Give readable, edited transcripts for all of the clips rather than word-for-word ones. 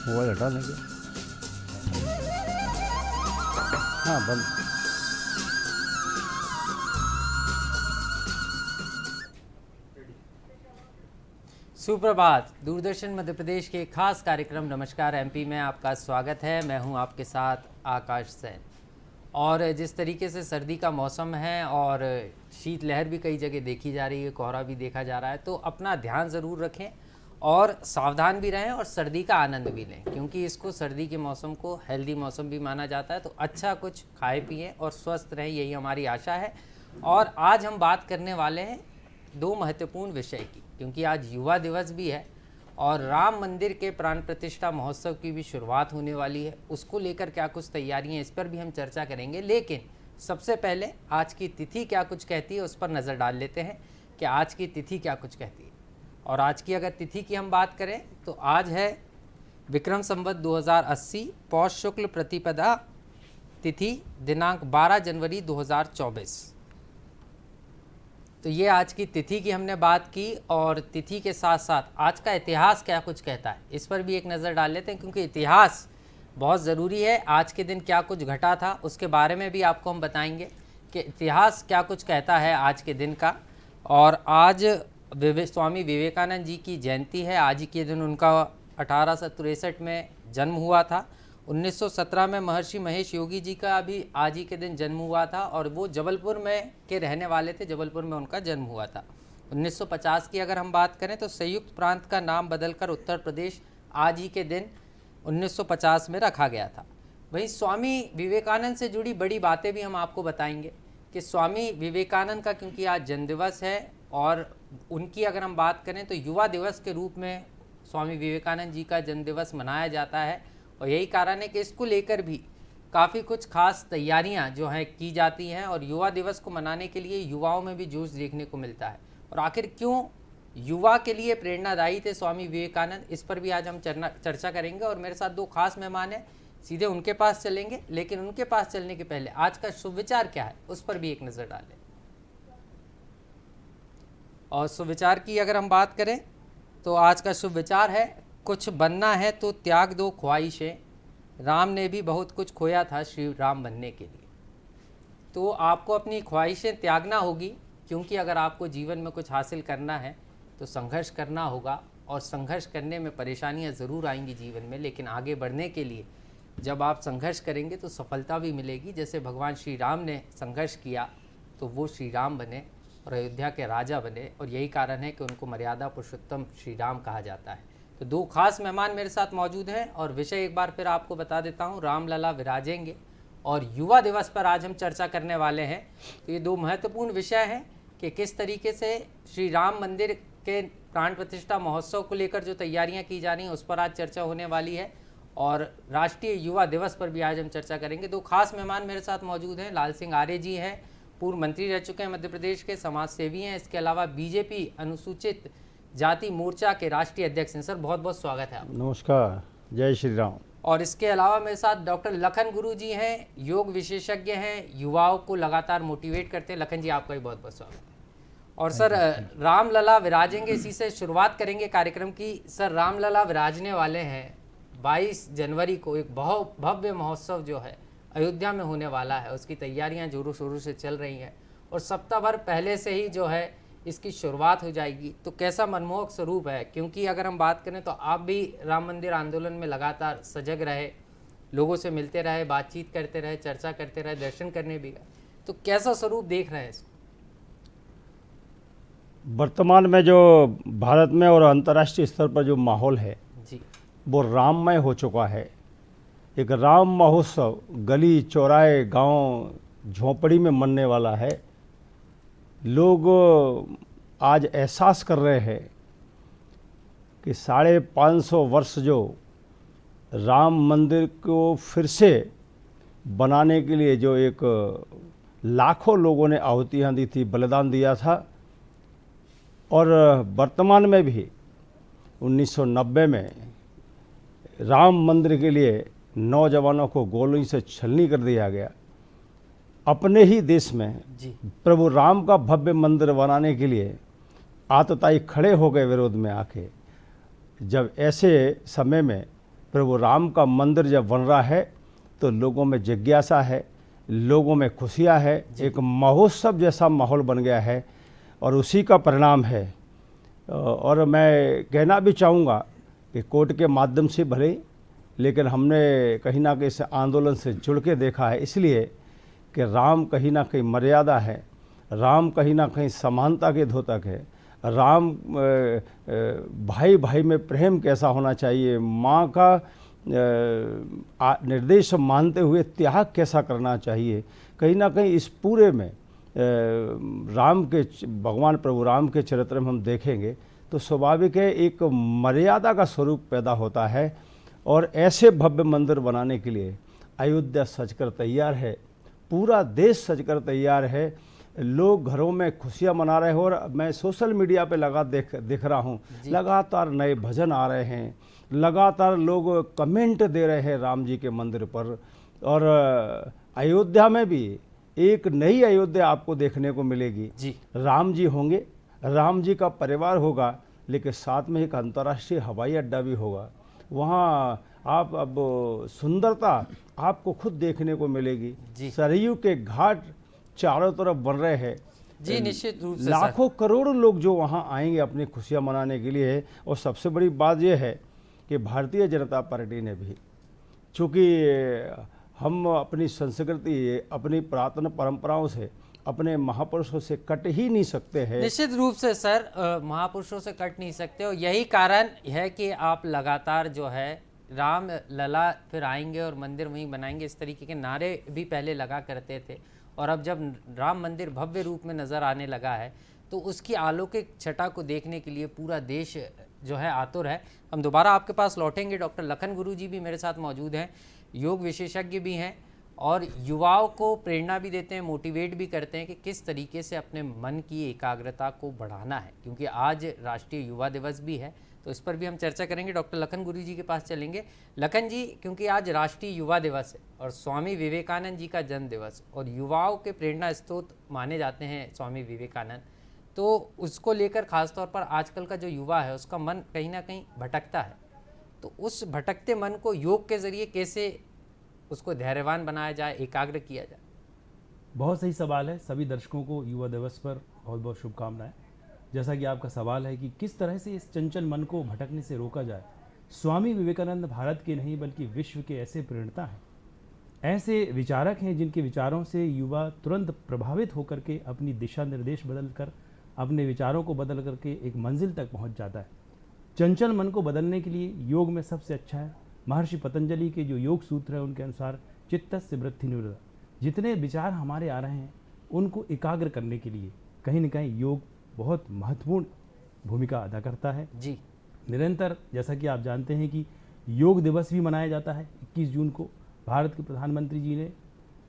Mobile हटा लेंगे। हाँ बंद। सुप्रभात। दूरदर्शन मध्य प्रदेश के खास कार्यक्रम नमस्कार एमपी में आपका स्वागत है। मैं हूं आपके साथ आकाश सैन। और जिस तरीके से सर्दी का मौसम है और शीतलहर भी कई जगह देखी जा रही है, कोहरा भी देखा जा रहा है, तो अपना ध्यान ज़रूर रखें और सावधान भी रहें और सर्दी का आनंद भी लें, क्योंकि इसको सर्दी के मौसम को हेल्दी मौसम भी माना जाता है। तो अच्छा कुछ खाएं पिएं और स्वस्थ रहें, यही हमारी आशा है। और आज हम बात करने वाले हैं दो महत्वपूर्ण विषय की, क्योंकि आज युवा दिवस भी है और राम मंदिर के प्राण प्रतिष्ठा महोत्सव की भी शुरुआत होने वाली है। उसको लेकर क्या कुछ तैयारियां, इस पर भी हम चर्चा करेंगे। लेकिन सबसे पहले आज की तिथि क्या कुछ कहती है उस पर नज़र डाल लेते हैं कि आज की तिथि क्या कुछ कहती है। और आज की अगर तिथि की हम बात करें तो आज है विक्रम संवत 2080 पौष शुक्ल प्रतिपदा तिथि, दिनांक 12 जनवरी 2024। तो ये आज की तिथि की हमने बात की। और तिथि के साथ साथ आज का इतिहास क्या कुछ कहता है इस पर भी एक नज़र डाल लेते हैं, क्योंकि इतिहास बहुत ज़रूरी है। आज के दिन क्या कुछ घटा था उसके बारे में भी आपको हम बताएंगे कि इतिहास क्या कुछ कहता है आज के दिन का। और आज स्वामी विवेकानंद जी की जयंती है। आज ही के दिन उनका 1863 में जन्म हुआ था। 1917 में महर्षि महेश योगी जी का भी आज ही के दिन जन्म हुआ था और वो जबलपुर में के रहने वाले थे। जबलपुर में उनका जन्म हुआ था। 1950 की अगर हम बात करें तो संयुक्त प्रांत का नाम बदलकर उत्तर प्रदेश आज ही के दिन 1950 में रखा गया था। वहीं स्वामी विवेकानंद से जुड़ी बड़ी बातें भी हम आपको बताएंगे कि स्वामी विवेकानंद का क्योंकि आज जन्मदिवस है और उनकी अगर हम बात करें तो युवा दिवस के रूप में स्वामी विवेकानंद जी का जन्मदिवस मनाया जाता है। और यही कारण है कि इसको लेकर भी काफ़ी कुछ खास तैयारियां जो हैं की जाती हैं और युवा दिवस को मनाने के लिए युवाओं में भी जोश देखने को मिलता है। और आखिर क्यों युवा के लिए प्रेरणादायी थे स्वामी विवेकानंद, इस पर भी आज हम चर्चा करेंगे। और मेरे साथ दो खास मेहमान हैं, सीधे उनके पास चलेंगे। लेकिन उनके पास चलने के पहले आज का शुभ विचार क्या है उस पर भी एक नज़र डालें। और शुभ विचार की अगर हम बात करें तो आज का शुभ विचार है, कुछ बनना है तो त्याग दो ख्वाहिशें, राम ने भी बहुत कुछ खोया था श्री राम बनने के लिए। तो आपको अपनी ख्वाहिशें त्यागना होगी, क्योंकि अगर आपको जीवन में कुछ हासिल करना है तो संघर्ष करना होगा। और संघर्ष करने में परेशानियां ज़रूर आएंगी जीवन में, लेकिन आगे बढ़ने के लिए जब आप संघर्ष करेंगे तो सफलता भी मिलेगी। जैसे भगवान श्री राम ने संघर्ष किया तो वो श्री राम बने और अयोध्या के राजा बने, और यही कारण है कि उनको मर्यादा पुरुषोत्तम श्री राम कहा जाता है। तो दो खास मेहमान मेरे साथ मौजूद हैं और विषय एक बार फिर आपको बता देता हूं, रामलला विराजेंगे और युवा दिवस पर आज हम चर्चा करने वाले हैं। तो ये दो महत्वपूर्ण विषय हैं कि किस तरीके से श्री राम मंदिर के प्राण प्रतिष्ठा महोत्सव को लेकर जो तैयारियां की जा रही हैं उस पर आज चर्चा होने वाली है। और राष्ट्रीय युवा दिवस पर भी आज हम चर्चा करेंगे। दो खास मेहमान मेरे साथ मौजूद हैं। लाल सिंह आर्य जी हैं, पूर्व मंत्री रह चुके हैं मध्य प्रदेश के, समाज सेवी हैं। इसके अलावा बीजेपी अनुसूचित जाति मोर्चा के राष्ट्रीय अध्यक्ष हैं। सर बहुत बहुत स्वागत है आपका। नमस्कार, जय श्री राम। और इसके अलावा मेरे साथ डॉक्टर लखन गुरु जी हैं, योग विशेषज्ञ हैं, युवाओं को लगातार मोटिवेट करते हैं। लखन जी आपका भी बहुत बहुत स्वागत है। और सर रामलला विराजेंगे, इसी से शुरुआत करेंगे कार्यक्रम की। सर रामलला विराजने वाले हैं 22 जनवरी को, एक बहुत भव्य महोत्सव जो है अयोध्या में होने वाला है। उसकी तैयारियां जोरों शोरों से चल रही हैं और सप्ताह भर पहले से ही जो है इसकी शुरुआत हो जाएगी। तो कैसा मनमोहक स्वरूप है, क्योंकि अगर हम बात करें तो आप भी राम मंदिर आंदोलन में लगातार सजग रहे, लोगों से मिलते रहे, बातचीत करते रहे, चर्चा करते रहे, दर्शन करने भी गए। तो कैसा स्वरूप देख रहे हैं इसको? वर्तमान में जो भारत में और अंतर्राष्ट्रीय स्तर पर जो माहौल है जी, वो राममय हो चुका है। एक राम महोत्सव गली चौराहे गांव झोंपड़ी में मनने वाला है। लोग आज एहसास कर रहे हैं कि 550 वर्ष जो राम मंदिर को फिर से बनाने के लिए जो एक लाखों लोगों ने आहुतियाँ दी थी, बलिदान दिया था, और वर्तमान में भी 1990 में राम मंदिर के लिए नौजवानों को गोली से छलनी कर दिया गया। अपने ही देश में जी प्रभु राम का भव्य मंदिर बनाने के लिए आतताई खड़े हो गए विरोध में आके। जब ऐसे समय में प्रभु राम का मंदिर जब बन रहा है तो लोगों में जिज्ञासा है, लोगों में खुशियाँ है, एक महोत्सव जैसा माहौल बन गया है और उसी का परिणाम है। और मैं कहना भी चाहूँगा कि कोर्ट के माध्यम से भले, लेकिन हमने कहीं ना कहीं इस आंदोलन से जुड़ के देखा है, इसलिए कि राम कहीं ना कहीं मर्यादा है, राम कहीं ना कहीं समानता के द्योतक है, राम भाई भाई में प्रेम कैसा होना चाहिए, माँ का निर्देश मानते हुए त्याग कैसा करना चाहिए, कहीं ना कहीं इस पूरे में राम के भगवान प्रभु राम के चरित्र में हम देखेंगे तो स्वाभाविक है एक मर्यादा का स्वरूप पैदा होता है। और ऐसे भव्य मंदिर बनाने के लिए अयोध्या सजकर तैयार है, पूरा देश सजकर तैयार है, लोग घरों में खुशियां मना रहे हैं। और मैं सोशल मीडिया पे देख रहा हूँ, लगातार नए भजन आ रहे हैं, लगातार लोग कमेंट दे रहे हैं राम जी के मंदिर पर। और अयोध्या में भी एक नई अयोध्या आपको देखने को मिलेगी जी। राम जी होंगे, राम जी का परिवार होगा, लेकिन साथ में एक अंतर्राष्ट्रीय हवाई अड्डा भी होगा। वहाँ आप अब सुंदरता आपको खुद देखने को मिलेगी। सरयू के घाट चारों तरफ बन रहे हैं जी, निश्चित रूप से लाखों करोड़ों लोग जो वहाँ आएंगे अपनी खुशियाँ मनाने के लिए। और सबसे बड़ी बात यह है कि भारतीय जनता पार्टी ने भी, चूँकि हम अपनी संस्कृति, अपनी पुरातन परंपराओं से, अपने महापुरुषों से कट ही नहीं सकते हैं। निश्चित रूप से सर, महापुरुषों से कट नहीं सकते और यही कारण है कि आप लगातार जो है राम लला फिर आएंगे और मंदिर वहीं बनाएंगे, इस तरीके के नारे भी पहले लगा करते थे। और अब जब राम मंदिर भव्य रूप में नज़र आने लगा है तो उसकी अलौकिक छटा को देखने के लिए पूरा देश जो है आतुर है। हम दोबारा आपके पास लौटेंगे। डॉक्टर लखन गुरु जी भी मेरे साथ मौजूद हैं, योग विशेषज्ञ भी हैं और युवाओं को प्रेरणा भी देते हैं, मोटिवेट भी करते हैं कि किस तरीके से अपने मन की एकाग्रता को बढ़ाना है, क्योंकि आज राष्ट्रीय युवा दिवस भी है। तो इस पर भी हम चर्चा करेंगे। डॉक्टर लखन गुरु जी के पास चलेंगे। लखन जी, क्योंकि आज राष्ट्रीय युवा दिवस है और स्वामी विवेकानंद जी का जन्म दिवस और युवाओं के प्रेरणा स्रोत माने जाते हैं स्वामी विवेकानंद, तो उसको लेकर खासतौर पर आजकल का जो युवा है उसका मन कहीं ना कहीं भटकता है। तो उस भटकते मन को योग के जरिए कैसे उसको धैर्यवान बनाया जाए, एकाग्र किया जाए? बहुत सही सवाल है। सभी दर्शकों को युवा दिवस पर बहुत बहुत शुभकामनाएं। जैसा कि आपका सवाल है कि किस तरह से इस चंचल मन को भटकने से रोका जाए, स्वामी विवेकानंद भारत के नहीं बल्कि विश्व के ऐसे प्रेरणा हैं, ऐसे विचारक हैं जिनके विचारों से युवा तुरंत प्रभावित होकर के अपनी दिशा निर्देश बदल कर, अपने विचारों को बदल करके एक मंजिल तक पहुंच जाता है। चंचल मन को बदलने के लिए योग में सबसे अच्छा है महर्षि पतंजलि के जो योग सूत्र है उनके अनुसार चित्तस्य वृत्ति निरोध। जितने विचार हमारे आ रहे हैं उनको एकाग्र करने के लिए कहीं न कहीं योग बहुत महत्वपूर्ण भूमिका अदा करता है जी। निरंतर, जैसा कि आप जानते हैं कि योग दिवस भी मनाया जाता है 21 जून को। भारत के प्रधानमंत्री जी ने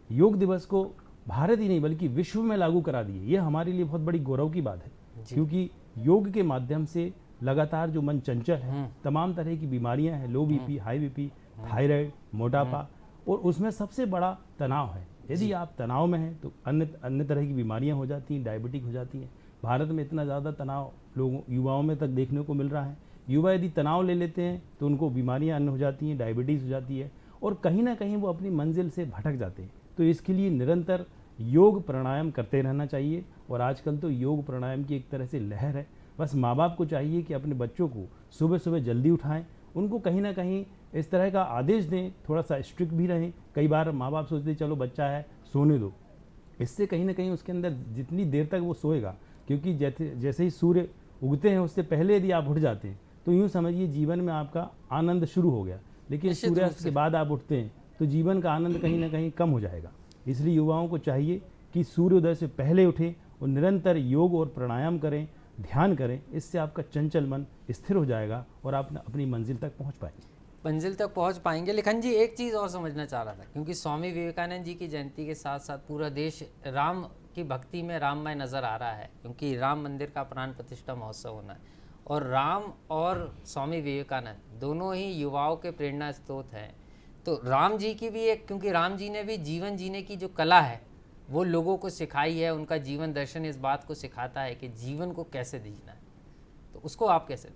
योग दिवस को भारत ही नहीं बल्कि विश्व में लागू करा दिए। ये हमारे लिए बहुत बड़ी गौरव की बात है, क्योंकि योग के माध्यम से लगातार जो मन चंचल है, तमाम तरह की बीमारियां हैं, लो बीपी, हाई बीपी, थायराइड, मोटापा, और उसमें सबसे बड़ा तनाव है। यदि आप तनाव में हैं तो अन्य तरह की बीमारियां हो जाती हैं, डायबिटिक हो जाती हैं। भारत में इतना ज़्यादा तनाव लोगों युवाओं में तक देखने को मिल रहा है। युवा यदि तनाव ले लेते हैं तो उनको बीमारियां अन्य हो जाती हैं, डायबिटीज़ हो जाती है और कहीं ना कहीं वो अपनी मंजिल से भटक जाते हैं। तो इसके लिए निरंतर योग प्राणायाम करते रहना चाहिए। और आजकल तो योग प्राणायाम की एक तरह से लहर है। बस माँ बाप को चाहिए कि अपने बच्चों को सुबह सुबह जल्दी उठाएं, उनको कहीं ना कहीं इस तरह का आदेश दें, थोड़ा सा स्ट्रिक्ट भी रहें। कई बार माँ बाप सोचते चलो बच्चा है सोने दो, इससे कहीं ना कहीं उसके अंदर जितनी देर तक वो सोएगा, क्योंकि जैसे ही सूर्य उगते हैं उससे पहले यदि आप उठ जाते हैं तो यूँ समझिए जीवन में आपका आनंद शुरू हो गया। लेकिन सूर्यास्त के बाद आप उठते हैं तो जीवन का आनंद कहीं ना कहीं कम हो जाएगा। इसलिए युवाओं को चाहिए कि सूर्योदय से पहले उठें और निरंतर योग और प्राणायाम करें, ध्यान करें। इससे आपका चंचल मन स्थिर हो जाएगा और आप अपनी मंजिल तक पहुंच पाएंगे। लेखन जी, एक चीज़ और समझना चाह रहा था, क्योंकि स्वामी विवेकानंद जी की जयंती के साथ साथ पूरा देश राम की भक्ति में राममय नज़र आ रहा है, क्योंकि राम मंदिर का प्राण प्रतिष्ठा महोत्सव होना है। और राम और स्वामी विवेकानंद दोनों ही युवाओं के प्रेरणा स्रोत हैं। तो राम जी की भी एक, क्योंकि राम जी ने भी जीवन जीने की जो कला है वो लोगों को सिखाई है, उनका जीवन दर्शन इस बात को सिखाता है कि जीवन को कैसे जीना है, तो उसको आप कैसे?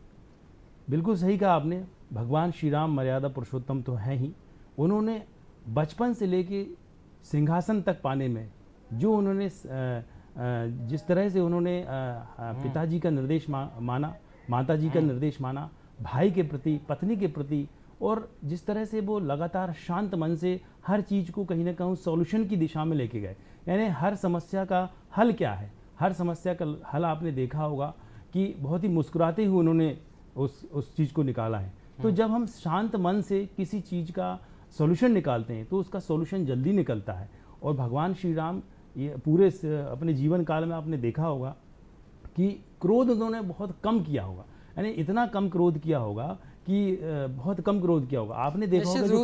बिल्कुल सही कहा आपने। भगवान श्री राम मर्यादा पुरुषोत्तम तो हैं ही। उन्होंने बचपन से लेके सिंहासन तक पाने में जो उन्होंने जिस तरह से उन्होंने पिताजी का निर्देश माना, माताजी का निर्देश माना, भाई के प्रति, पत्नी के प्रति, और जिस तरह से वो लगातार शांत मन से हर चीज़ को कहीं ना कहीं सॉल्यूशन की दिशा में लेके गए। यानी हर समस्या का हल क्या है, हर समस्या का हल आपने देखा होगा कि बहुत ही मुस्कुराते हुए उन्होंने उस चीज़ को निकाला है। तो जब हम शांत मन से किसी चीज़ का सॉल्यूशन निकालते हैं तो उसका सॉल्यूशन जल्दी निकलता है। और भगवान श्री राम ये पूरे अपने जीवन काल में आपने देखा होगा कि क्रोध उन्होंने बहुत कम किया होगा, यानी इतना कम क्रोध किया होगा कि बहुत कम क्रोध किया होगा। आपने देखा होगा जो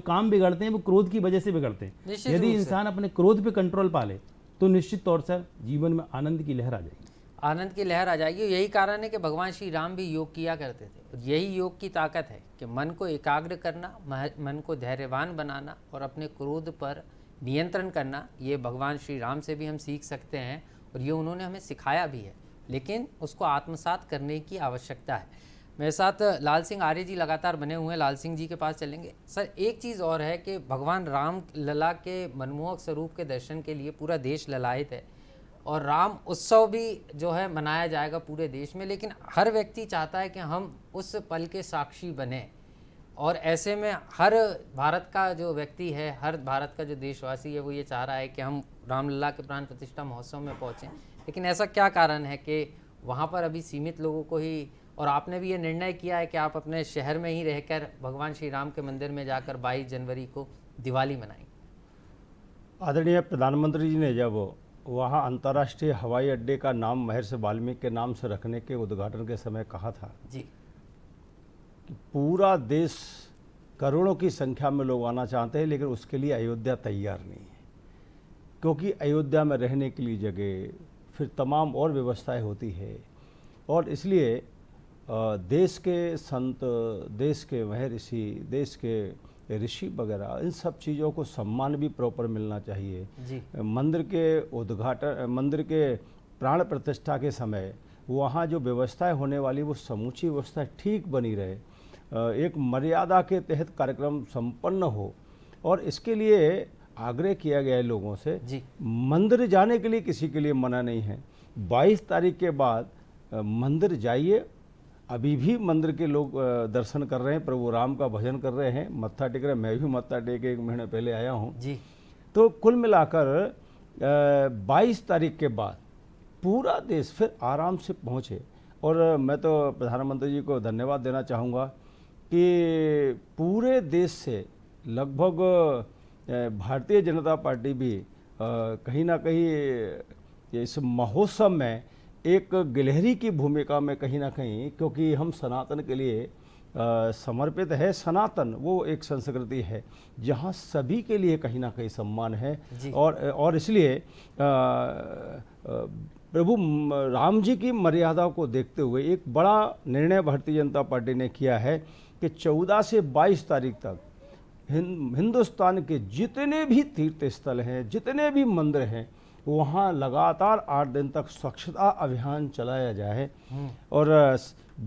काम बिगड़ते हैं वो क्रोध की वजह से बिगड़ते हैं। यदि इंसान अपने क्रोध पे कंट्रोल पा ले तो निश्चित तौर से जीवन में आनंद की लहर आ जाएगी, आनंद की लहर आ जाएगी। यही कारण है कि भगवान श्री राम भी योग किया करते थे, और यही योग की ताकत है कि मन को एकाग्र करना, मन को धैर्यवान बनाना और अपने क्रोध पर नियंत्रण करना। ये भगवान श्री राम से भी हम सीख सकते हैं और ये उन्होंने हमें सिखाया भी है, लेकिन उसको आत्मसात करने की आवश्यकता है। मेरे साथ लाल सिंह आर्य जी लगातार बने हुए हैं, लाल सिंह जी के पास चलेंगे। सर, एक चीज़ और है कि भगवान राम लला के मनमोहक स्वरूप के दर्शन के लिए पूरा देश ललायित है, और राम उत्सव भी जो है मनाया जाएगा पूरे देश में, लेकिन हर व्यक्ति चाहता है कि हम उस पल के साक्षी बने। और ऐसे में हर भारत का जो व्यक्ति है, हर भारत का जो देशवासी है, वो ये चाह रहा है कि हम रामलला के प्राण प्रतिष्ठा महोत्सव में पहुँचें, लेकिन ऐसा क्या कारण है कि वहाँ पर अभी सीमित लोगों को ही, और आपने भी ये निर्णय किया है कि आप अपने शहर में ही रहकर भगवान श्री राम के मंदिर में जाकर 22 जनवरी को दिवाली मनाएंगे? आदरणीय प्रधानमंत्री जी ने जब वहाँ अंतर्राष्ट्रीय हवाई अड्डे का नाम महर्षि वाल्मीकि के नाम से रखने के उद्घाटन के समय कहा था जी कि पूरा देश करोड़ों की संख्या में लोग आना चाहते हैं, लेकिन उसके लिए अयोध्या तैयार नहीं है, क्योंकि अयोध्या में रहने के लिए जगह, फिर तमाम और व्यवस्थाएं होती है, और इसलिए देश के संत, देश के महर्षि, देश के ऋषि वगैरह, इन सब चीज़ों को सम्मान भी प्रॉपर मिलना चाहिए जी। मंदिर के उद्घाटन, मंदिर के प्राण प्रतिष्ठा के समय वहाँ जो व्यवस्थाएं होने वाली वो समूची व्यवस्था ठीक बनी रहे, एक मर्यादा के तहत कार्यक्रम संपन्न हो, और इसके लिए आग्रह किया गया है लोगों से। जी। मंदिर जाने के लिए किसी के लिए मना नहीं है। 22 तारीख के बाद मंदिर जाइए। अभी भी मंदिर के लोग दर्शन कर रहे हैं, प्रभु राम का भजन कर रहे हैं, मत्था टेक रहे हैं। मैं भी मत्था टेक 1 महीने पहले आया हूँ जी। तो कुल मिलाकर 22 तारीख के बाद पूरा देश फिर आराम से पहुँचे। और मैं तो प्रधानमंत्री जी को धन्यवाद देना चाहूँगा कि पूरे देश से लगभग भारतीय जनता पार्टी भी कहीं ना कहीं इस महोत्सव में एक गिलहरी की भूमिका में कहीं ना कहीं, क्योंकि हम सनातन के लिए समर्पित है। सनातन वो एक संस्कृति है जहाँ सभी के लिए कहीं ना कहीं सम्मान है, और इसलिए प्रभु राम जी की मर्यादा को देखते हुए एक बड़ा निर्णय भारतीय जनता पार्टी ने किया है कि 14 से 22 तारीख तक हिंदुस्तान के जितने भी तीर्थ स्थल हैं, जितने भी मंदिर हैं, वहाँ लगातार 8 दिन तक स्वच्छता अभियान चलाया जाए। और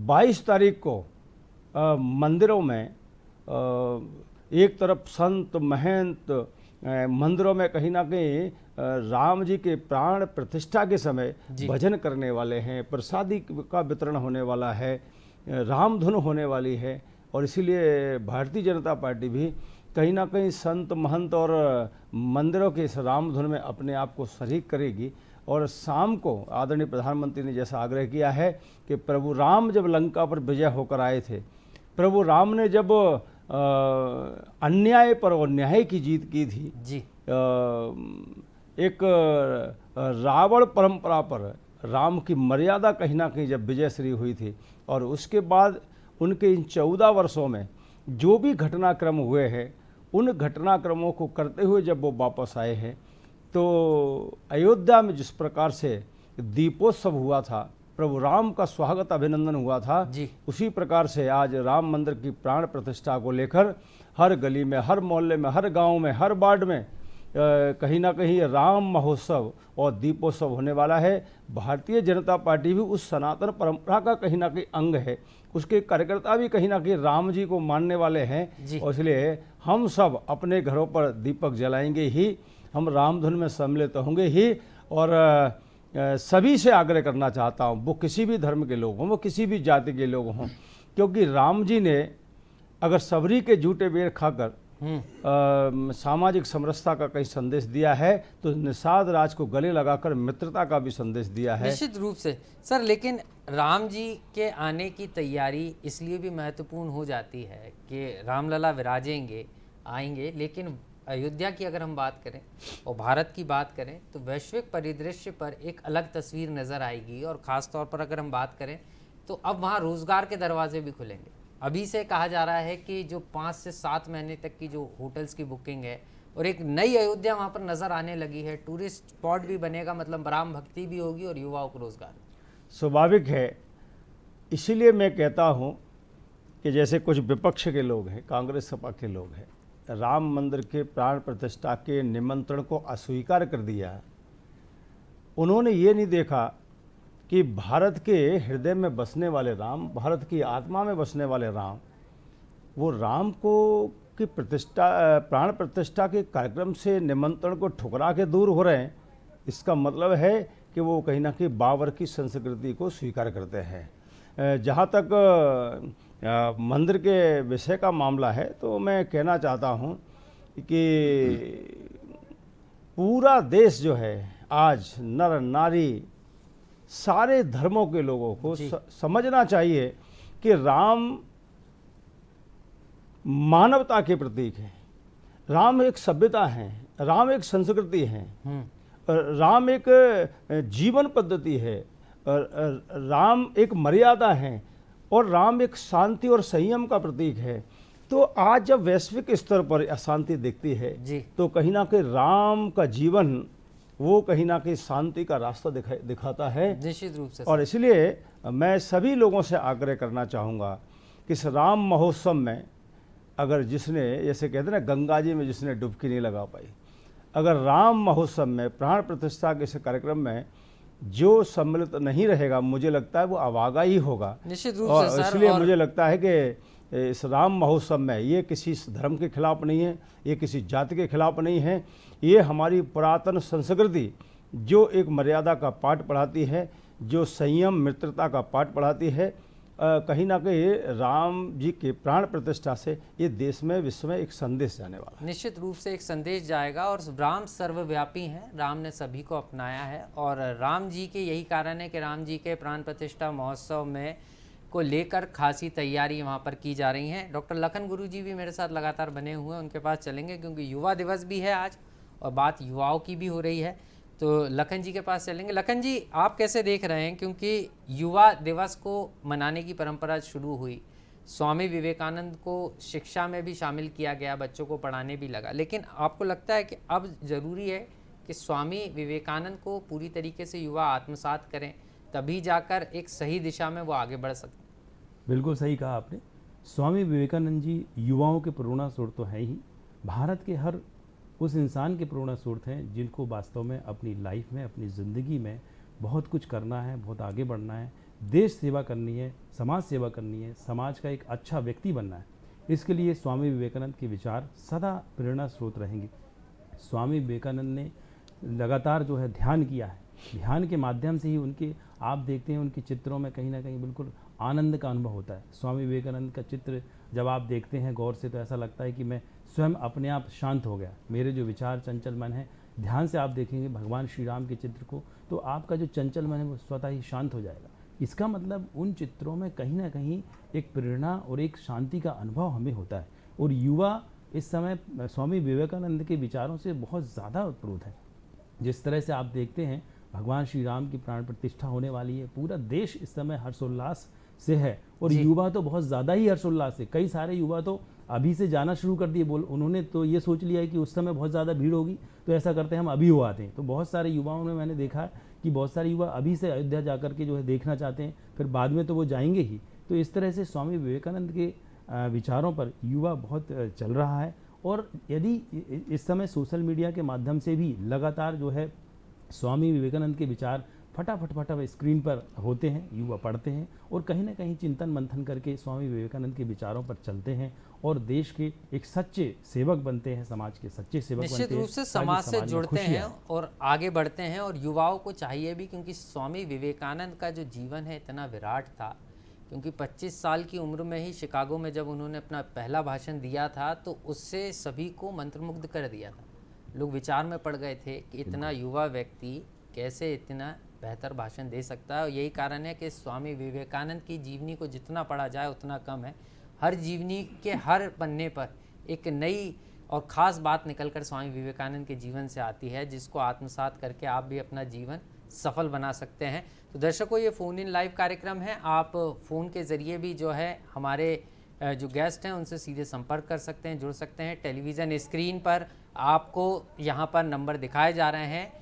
22 तारीख को मंदिरों में एक तरफ संत महंत मंदिरों में कहीं ना कहीं राम जी के प्राण प्रतिष्ठा के समय भजन करने वाले हैं, प्रसादी का वितरण होने वाला है, रामधुन होने वाली है। और इसीलिए भारतीय जनता पार्टी भी कहीं ना कहीं संत महंत और मंदिरों के इस रामधुन में अपने आप को शरीक करेगी। और शाम को आदरणीय प्रधानमंत्री ने जैसा आग्रह किया है कि प्रभु राम जब लंका पर विजय होकर आए थे, प्रभु राम ने जब अन्याय पर और न्याय की जीत की थी जी। एक रावण परंपरा पर राम की मर्यादा कहीं ना कहीं जब विजय श्री हुई थी, और उसके बाद उनके इन 14 वर्षों में जो भी घटनाक्रम हुए हैं, उन घटनाक्रमों को करते हुए जब वो वापस आए हैं, तो अयोध्या में जिस प्रकार से दीपोत्सव हुआ था, प्रभु राम का स्वागत अभिनंदन हुआ था जी। उसी प्रकार से आज राम मंदिर की प्राण प्रतिष्ठा को लेकर हर गली में, हर मोहल्ले में, हर गांव में, हर वार्ड में कहीं ना कहीं राम महोत्सव और दीपोत्सव होने वाला है। भारतीय जनता पार्टी भी उस सनातन परंपरा का कहीं ना कहीं अंग है, उसके कार्यकर्ता भी कहीं ना कहीं राम जी को मानने वाले हैं जी। और इसलिए हम सब अपने घरों पर दीपक जलाएंगे ही, हम रामधुन में सम्मिलित होंगे ही। और सभी से आग्रह करना चाहता हूँ, वो किसी भी धर्म के लोग हों, वो किसी भी जाति के लोग हों, क्योंकि राम जी ने अगर सबरी के झूठे बेर खाकर सामाजिक समरसता का कई संदेश दिया है तो निषाद राज को गले लगाकर मित्रता का भी संदेश दिया है। निश्चित रूप से सर, लेकिन राम जी के आने की तैयारी इसलिए भी महत्वपूर्ण हो जाती है कि रामलला विराजेंगे, आएंगे, लेकिन अयोध्या की अगर हम बात करें और भारत की बात करें तो वैश्विक परिदृश्य पर एक अलग तस्वीर नज़र आएगी। और ख़ास तौर पर अगर हम बात करें तो अब वहाँ रोज़गार के दरवाजे भी खुलेंगे। अभी से कहा जा रहा है कि जो 5 से 7 महीने तक की जो होटल्स की बुकिंग है और एक नई अयोध्या वहाँ पर नज़र आने लगी है, टूरिस्ट स्पॉट भी बनेगा, मतलब राम भक्ति भी होगी और युवाओं को रोज़गार। स्वाभाविक है, इसीलिए मैं कहता हूँ कि जैसे कुछ विपक्ष के लोग हैं, कांग्रेस सपा के लोग हैं, राम मंदिर के प्राण प्रतिष्ठा के निमंत्रण को अस्वीकार कर दिया। उन्होंने ये नहीं देखा कि भारत के हृदय में बसने वाले राम, भारत की आत्मा में बसने वाले राम, वो राम को की प्रतिष्ठा, प्राण प्रतिष्ठा के कार्यक्रम से निमंत्रण को ठुकरा के दूर हो रहे हैं। इसका मतलब है कि वो कहीं ना कहीं बाबर की संस्कृति को स्वीकार करते हैं। जहाँ तक मंदिर के विषय का मामला है तो मैं कहना चाहता हूँ कि पूरा देश जो है आज नर नारी सारे धर्मों के लोगों को समझना चाहिए कि राम मानवता के प्रतीक है, राम एक सभ्यता है, राम एक संस्कृति है, राम एक जीवन पद्धति है, राम एक मर्यादा है और राम एक शांति और संयम का प्रतीक है। तो आज जब वैश्विक स्तर पर अशांति दिखती है तो कहीं ना कहीं राम का जीवन वो कहीं ना कहीं शांति का रास्ता दिखाता है। निश्चित रूप से। और इसलिए मैं सभी लोगों से आग्रह करना चाहूँगा कि इस राम महोत्सव में अगर जिसने, जैसे कहते हैं ना, गंगा जी में जिसने डुबकी नहीं लगा पाई, अगर राम महोत्सव में प्राण प्रतिष्ठा के इस कार्यक्रम में जो सम्मिलित नहीं रहेगा, मुझे लगता है वो अभागा ही होगा। निश्चित रूप और से सर, इसलिए मुझे लगता है कि इस राम महोत्सव में ये किसी धर्म के खिलाफ नहीं है, ये किसी जाति के खिलाफ नहीं है, ये हमारी पुरातन संस्कृति जो एक मर्यादा का पाठ पढ़ाती है, जो संयम मित्रता का पाठ पढ़ाती है, कहीं ना कहीं राम जी के प्राण प्रतिष्ठा से ये देश में विश्व में एक संदेश जाने वाला है। निश्चित रूप से एक संदेश जाएगा और राम सर्वव्यापी हैं, राम ने सभी को अपनाया है और राम जी के यही कारण है कि राम जी के प्राण प्रतिष्ठा महोत्सव में को लेकर खासी तैयारी वहाँ पर की जा रही हैं। डॉक्टर लखन गुरु जी भी मेरे साथ लगातार बने हुए हैं, उनके पास चलेंगे क्योंकि युवा दिवस भी है आज और बात युवाओं की भी हो रही है, तो लखन जी के पास चलेंगे। लखन जी, आप कैसे देख रहे हैं, क्योंकि युवा दिवस को मनाने की परंपरा शुरू हुई, स्वामी विवेकानंद को शिक्षा में भी शामिल किया गया, बच्चों को पढ़ाने भी लगा, लेकिन आपको लगता है कि अब ज़रूरी है कि स्वामी विवेकानंद को पूरी तरीके से युवा आत्मसात करें, तभी जाकर एक सही दिशा में वो आगे बढ़ सकते? बिल्कुल सही कहा आपने। स्वामी विवेकानंद जी युवाओं के प्रेरणा स्रोत तो हैं ही, भारत के हर उस इंसान के प्रेरणा स्रोत हैं जिनको वास्तव में अपनी लाइफ में, अपनी ज़िंदगी में बहुत कुछ करना है, बहुत आगे बढ़ना है, देश सेवा करनी है, समाज सेवा करनी है, समाज का एक अच्छा व्यक्ति बनना है। इसके लिए स्वामी विवेकानंद के विचार सदा प्रेरणा स्रोत रहेंगे। स्वामी विवेकानंद ने लगातार जो है ध्यान किया है, ध्यान के माध्यम से ही उनके, आप देखते हैं उनके चित्रों में कहीं ना कहीं बिल्कुल आनंद का अनुभव होता है। स्वामी विवेकानंद का चित्र जब आप देखते हैं गौर से तो ऐसा लगता है कि मैं स्वयं अपने आप शांत हो गया, मेरे जो विचार चंचल मन है, ध्यान से आप देखेंगे भगवान श्री राम के चित्र को तो आपका जो चंचल मन है वो स्वतः ही शांत हो जाएगा। इसका मतलब उन चित्रों में कहीं ना कहीं एक प्रेरणा और एक शांति का अनुभव हमें होता है और युवा इस समय स्वामी विवेकानंद के विचारों से बहुत ज़्यादा उत्प्रेरित है। जिस तरह से आप देखते हैं भगवान श्री राम की प्राण प्रतिष्ठा होने वाली है, पूरा देश इस समय हर्षोल्लास से है और युवा तो बहुत ज़्यादा ही हर्षोल्लास है। कई सारे युवा तो अभी से जाना शुरू कर दिए, उन्होंने तो ये सोच लिया है कि उस समय बहुत ज़्यादा भीड़ होगी तो ऐसा करते हैं हम अभी हो आते हैं। तो बहुत सारे युवाओं में मैंने देखा कि बहुत सारे युवा अभी से अयोध्या जाकर के जो है देखना चाहते हैं, फिर बाद में तो वो जाएंगे ही। तो इस तरह से स्वामी विवेकानंद के विचारों पर युवा बहुत चल रहा है और यदि इस समय सोशल मीडिया के माध्यम से भी लगातार जो है स्वामी विवेकानंद के विचार फटाफट स्क्रीन पर होते हैं, युवा पढ़ते हैं और कहीं ना कहीं चिंतन मंथन करके स्वामी विवेकानंद के विचारों पर चलते हैं और देश के एक सच्चे सेवक बनते हैं, समाज के सच्चे सेवक बनते हैं, निश्चित रूप से ताकि समाज से में जुड़ते खुशियाँ हैं और आगे बढ़ते हैं। और युवाओं को चाहिए भी, क्योंकि स्वामी विवेकानंद का जो जीवन है इतना विराट था, क्योंकि 25 साल की उम्र में ही शिकागो में जब उन्होंने अपना पहला भाषण दिया था तो उससे सभी को मंत्रमुग्ध कर दिया था। लोग विचार में पड़ गए थे कि इतना युवा व्यक्ति कैसे इतना बेहतर भाषण दे सकता है। और यही कारण है कि स्वामी विवेकानंद की जीवनी को जितना पढ़ा जाए उतना कम है। हर जीवनी के हर पन्ने पर एक नई और ख़ास बात निकलकर स्वामी विवेकानंद के जीवन से आती है, जिसको आत्मसात करके आप भी अपना जीवन सफल बना सकते हैं। तो दर्शकों, ये फ़ोन इन लाइव कार्यक्रम है। आप फ़ोन के ज़रिए भी जो है हमारे जो गेस्ट हैं उनसे सीधे संपर्क कर सकते हैं, जुड़ सकते हैं। टेलीविज़न स्क्रीन पर आपको यहाँ पर नंबर दिखाए जा रहे हैं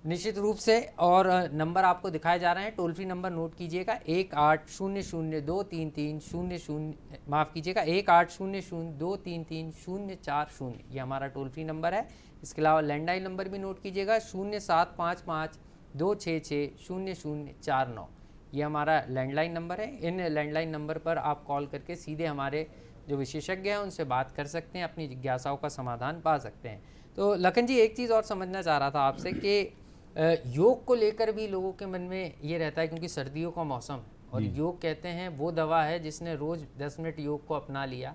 निश्चित रूप से, और नंबर आपको दिखाए जा रहे हैं। टोल फ्री नंबर नोट कीजिएगा 1800-233-00, माफ़ कीजिएगा 1800-233-040, ये हमारा टोल फ्री नंबर है। इसके अलावा लैंडलाइन नंबर भी नोट कीजिएगा 0755-266-0049, ये हमारा लैंडलाइन नंबर है। इन लैंडलाइन नंबर पर आप कॉल करके सीधे हमारे जो विशेषज्ञ हैं उनसे बात कर सकते हैं, अपनी जिज्ञासाओं का समाधान पा सकते हैं। तो लखन जी, एक चीज़ और समझना चाह रहा था आपसे कि योग को लेकर भी लोगों के मन में ये रहता है, क्योंकि सर्दियों का मौसम है और योग कहते हैं वो दवा है जिसने रोज़ 10 मिनट योग को अपना लिया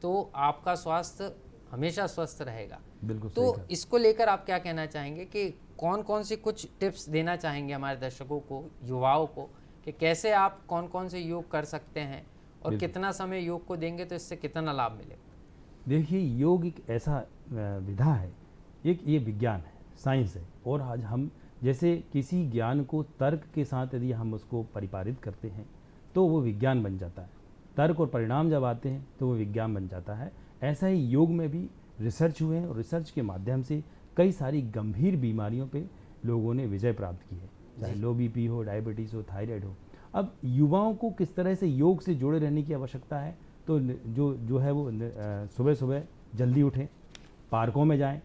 तो आपका स्वास्थ्य हमेशा स्वस्थ रहेगा। बिल्कुल। तो इसको लेकर आप क्या कहना चाहेंगे कि कौन कौन सी कुछ टिप्स देना चाहेंगे हमारे दर्शकों को, युवाओं को, कि कैसे आप कौन कौन से योग कर सकते हैं और कितना समय योग को देंगे तो इससे कितना लाभ मिलेगा? देखिए, योग एक ऐसा विधा है, एक ये विज्ञान है, साइंस है, और आज हम जैसे किसी ज्ञान को तर्क के साथ यदि हम उसको परिपालित करते हैं तो वो विज्ञान बन जाता है। तर्क और परिणाम जब आते हैं तो वो विज्ञान बन जाता है। ऐसा ही योग में भी रिसर्च हुए हैं और रिसर्च के माध्यम से कई सारी गंभीर बीमारियों पे लोगों ने विजय प्राप्त की है, चाहे लो बीपी हो, डायबिटीज़ हो, थायराइड हो। अब युवाओं को किस तरह से योग से जुड़े रहने की आवश्यकता है, तो जो है वो सुबह सुबह जल्दी उठें, पार्कों में जाएं,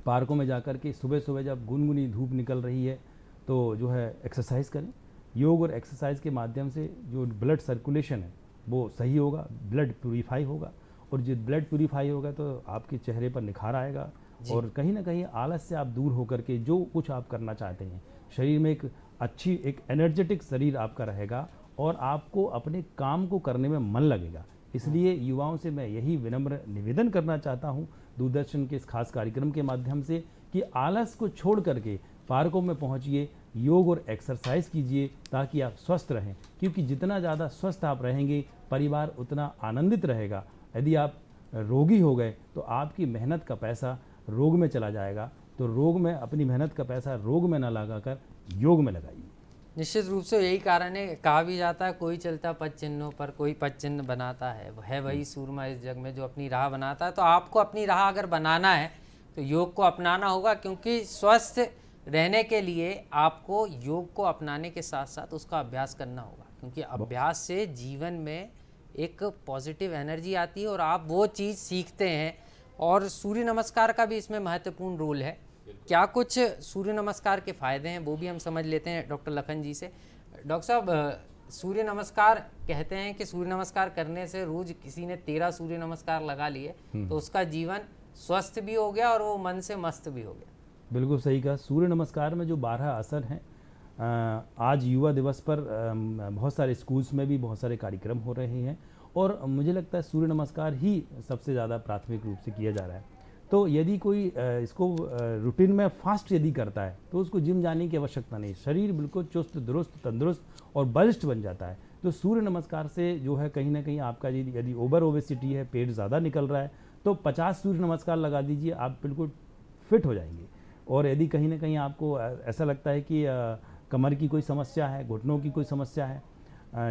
पार्कों में जाकर के सुबह सुबह जब गुनगुनी धूप निकल रही है तो जो है एक्सरसाइज करें। योग और एक्सरसाइज के माध्यम से जो ब्लड सर्कुलेशन है वो सही होगा, ब्लड प्यूरीफाई होगा, और जब ब्लड प्यूरीफाई होगा तो आपके चेहरे पर निखार आएगा और कहीं ना कहीं आलस से आप दूर होकर के जो कुछ आप करना चाहते हैं, शरीर में एक अच्छी एक एनर्जेटिक शरीर आपका रहेगा और आपको अपने काम को करने में मन लगेगा। इसलिए युवाओं से मैं यही विनम्र निवेदन करना चाहता हूं दूरदर्शन के इस खास कार्यक्रम के माध्यम से कि आलस को छोड़ करके पार्कों में पहुंचिए, योग और एक्सरसाइज कीजिए ताकि आप स्वस्थ रहें, क्योंकि जितना ज़्यादा स्वस्थ आप रहेंगे परिवार उतना आनंदित रहेगा। यदि आप रोगी हो गए तो आपकी मेहनत का पैसा रोग में चला जाएगा, तो रोग में अपनी मेहनत का पैसा रोग में ना लगाकर योग में लगाइए। निश्चित रूप से यही कारण है, कहा भी जाता है कोई चलता पद चिन्हों पर, कोई पद चिन्ह बनाता है वही सूरमा इस जग में जो अपनी राह बनाता है। तो आपको अपनी राह अगर बनाना है तो योग को अपनाना होगा, क्योंकि स्वस्थ रहने के लिए आपको योग को अपनाने के साथ साथ उसका अभ्यास करना होगा, क्योंकि अभ्यास से जीवन में एक पॉजिटिव एनर्जी आती है और आप वो चीज़ सीखते हैं। और सूर्य नमस्कार का भी इसमें महत्वपूर्ण रोल है। क्या कुछ सूर्य नमस्कार के फ़ायदे हैं वो भी हम समझ लेते हैं डॉक्टर लखन जी से। डॉक्टर साहब, सूर्य नमस्कार कहते हैं कि सूर्य नमस्कार करने से रोज़ किसी ने 13 सूर्य नमस्कार लगा लिए तो उसका जीवन स्वस्थ भी हो गया और वो मन से मस्त भी हो गया। बिल्कुल सही कहा। सूर्य नमस्कार में जो 12 आसन हैं, आज युवा दिवस पर बहुत सारे स्कूल्स में भी बहुत सारे कार्यक्रम हो रहे हैं और मुझे लगता है सूर्य नमस्कार ही सबसे ज़्यादा प्राथमिक रूप से किया जा रहा है। तो यदि कोई इसको रूटीन में फास्ट यदि करता है तो उसको जिम जाने की आवश्यकता नहीं, शरीर बिल्कुल चुस्त दुरुस्त तंदुरुस्त और बलिष्ठ बन जाता है। तो सूर्य नमस्कार से जो है कहीं ना कहीं आपका यदि ओवर ओबेसिटी है, पेट ज़्यादा निकल रहा है, तो 50 सूर्य नमस्कार लगा दीजिए, आप बिल्कुल फिट हो जाएंगे। और यदि कहीं ना कहीं आपको ऐसा लगता है कि कमर की कोई समस्या है, घुटनों की कोई समस्या है,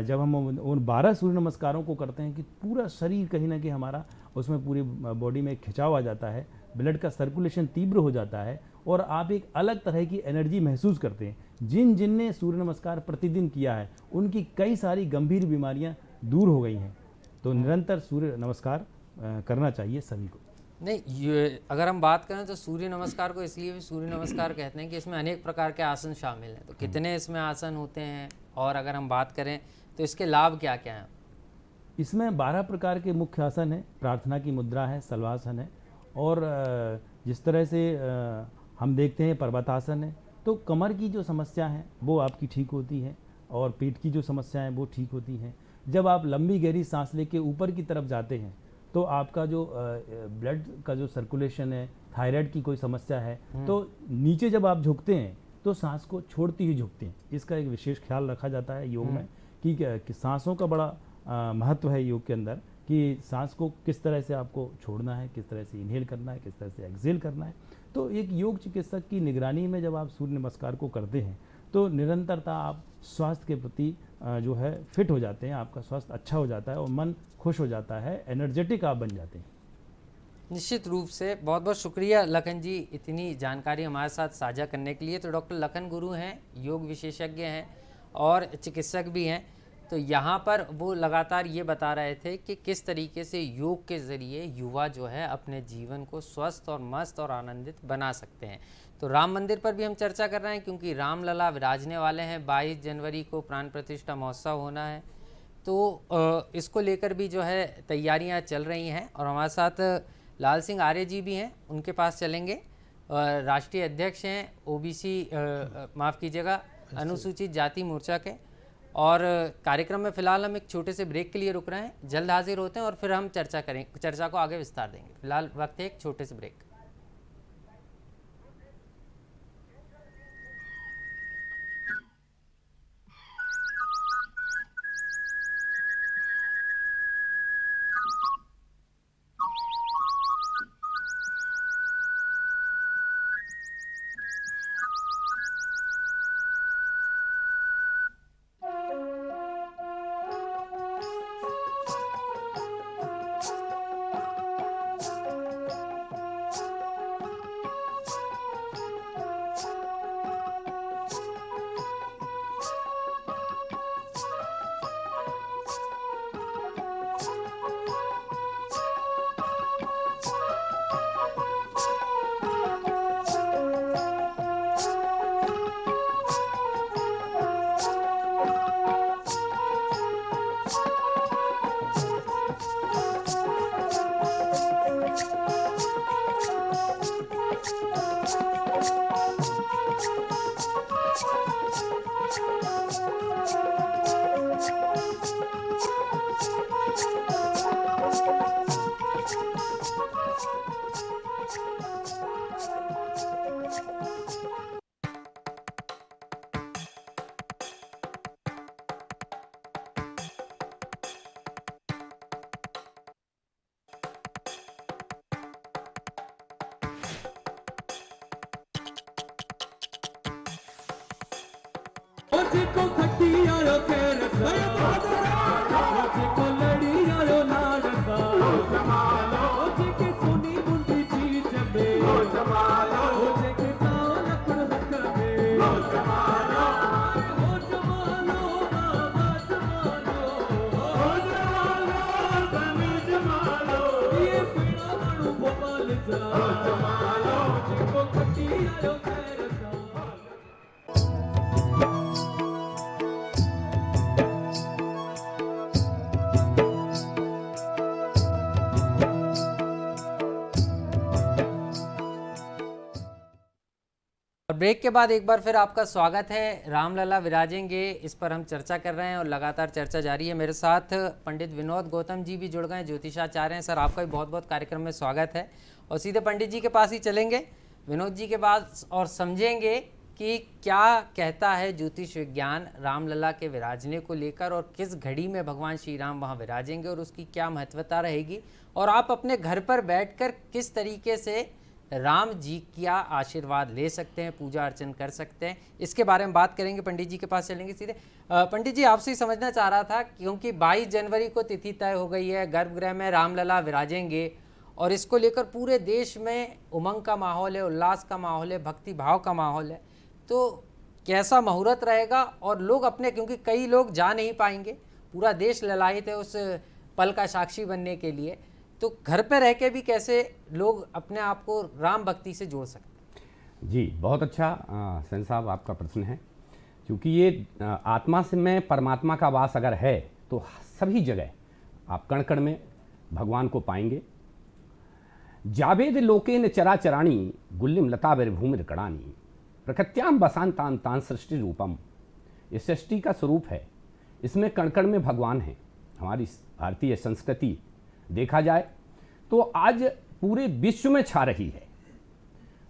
जब हम उन 12 सूर्य नमस्कारों को करते हैं कि पूरा शरीर कहीं ना कहीं हमारा उसमें पूरी बॉडी में खिंचाव आ जाता है, ब्लड का सर्कुलेशन तीव्र हो जाता है और आप एक अलग तरह की एनर्जी महसूस करते हैं। जिन ने सूर्य नमस्कार प्रतिदिन किया है उनकी कई सारी गंभीर बीमारियां दूर हो गई हैं। तो निरंतर सूर्य नमस्कार करना चाहिए सभी को। नहीं, ये अगर हम बात करें तो सूर्य नमस्कार को इसलिए भी सूर्य नमस्कार कहते हैं कि इसमें अनेक प्रकार के आसन शामिल हैं। तो कितने इसमें आसन होते हैं, और अगर हम बात करें तो इसके लाभ क्या क्या हैं? इसमें 12 प्रकार के मुख्य आसन है। प्रार्थना की मुद्रा है, सलवासन है, और जिस तरह से हम देखते हैं पर्वतासन है। तो कमर की जो समस्या है वो आपकी ठीक होती है, और पेट की जो समस्या है वो ठीक होती है। जब आप लंबी गहरी सांस लेके ऊपर की तरफ जाते हैं तो आपका जो ब्लड का जो सर्कुलेशन है, थायराइड की कोई समस्या है, तो नीचे जब आप झुकते हैं तो सांस को छोड़ती ही झुकते हैं। इसका एक विशेष ख्याल रखा जाता है योग में कि सांसों का बड़ा महत्व है योग के अंदर, कि सांस को किस तरह से आपको छोड़ना है, किस तरह से इनहेल करना है, किस तरह से एक्सहेल करना है। तो एक योग चिकित्सक की निगरानी में जब आप सूर्य नमस्कार को करते हैं तो निरंतरता आप स्वास्थ्य के प्रति जो है फिट हो जाते हैं, आपका स्वास्थ्य अच्छा हो जाता है और मन खुश हो जाता है, एनर्जेटिक आप बन जाते हैं। निश्चित रूप से बहुत बहुत शुक्रिया लखन जी, इतनी जानकारी हमारे साथ साझा करने के लिए। तो डॉक्टर लखन गुरु हैं, योग विशेषज्ञ हैं और चिकित्सक भी हैं। तो यहाँ पर वो लगातार ये बता रहे थे कि किस तरीके से योग के ज़रिए युवा जो है अपने जीवन को स्वस्थ और मस्त और आनंदित बना सकते हैं। तो राम मंदिर पर भी हम चर्चा कर रहे हैं, क्योंकि रामलला विराजने वाले हैं। 22 जनवरी को प्राण प्रतिष्ठा महोत्सव होना है, तो इसको लेकर भी जो है तैयारियां चल रही हैं। और हमारे साथ लाल सिंह आर्य जी भी हैं, उनके पास चलेंगे। राष्ट्रीय अध्यक्ष हैं ओबीसी, माफ़ कीजिएगा, अनुसूचित जाति मोर्चा के। और कार्यक्रम में फ़िलहाल हम एक छोटे से ब्रेक के लिए रुक रहे हैं, जल्द हाजिर होते हैं और फिर हम चर्चा को आगे विस्तार देंगे। फिलहाल वक्त है एक छोटे से ब्रेक। को खट्टी आयो खेल को लड़ी आयो नाड़का के सुनी मुंडी चीज में के ताओ लकड़ हकबे हो जमालो बाबा जमालो ये पीड़ा मणु भोपाल जमालो को खट्टी आयो खेल ब्रेक के बाद एक बार फिर आपका स्वागत है। रामलला विराजेंगे, इस पर हम चर्चा कर रहे हैं और लगातार चर्चा जारी है। मेरे साथ पंडित विनोद गौतम जी भी जुड़ गए, ज्योतिषाचार्य हैं। सर, आपका भी बहुत बहुत कार्यक्रम में स्वागत है। और सीधे पंडित जी के पास ही चलेंगे, विनोद जी के पास, और समझेंगे कि क्या कहता है ज्योतिष विज्ञान रामलला के विराजने को लेकर, और किस घड़ी में भगवान श्री राम वहाँ विराजेंगे और उसकी क्या महत्वता रहेगी, और आप अपने घर पर बैठकर किस तरीके से राम जी का आशीर्वाद ले सकते हैं, पूजा अर्चन कर सकते हैं, इसके बारे में बात करेंगे। पंडित जी के पास चलेंगे सीधे। पंडित जी, आपसे ही समझना चाह रहा था, क्योंकि 22 जनवरी को तिथि तय हो गई है, गर्भगृह में रामलला विराजेंगे और इसको लेकर पूरे देश में उमंग का माहौल है, उल्लास का माहौल है, भक्ति भाव का माहौल है। तो कैसा मुहूर्त रहेगा, और लोग अपने, क्योंकि कई लोग जा नहीं पाएंगे, पूरा देश ललायित है उस पल का साक्षी बनने के लिए, तो घर पे रह के भी कैसे लोग अपने आप को राम भक्ति से जोड़ सकते हैं? जी, बहुत अच्छा सेन साहब आपका प्रश्न है, क्योंकि ये आत्मा से में परमात्मा का वास अगर है तो सभी जगह आप कण कण में भगवान को पाएंगे। जावेद लोकेन चराचराणी गुल्लिम लता भूमिर कड़ानी प्रकृत्याम बसांतान तान सृष्टि रूपम। ये सृष्टि का स्वरूप है, इसमें कण कण में भगवान है। हमारी भारतीय संस्कृति देखा जाए तो आज पूरे विश्व में छा रही है।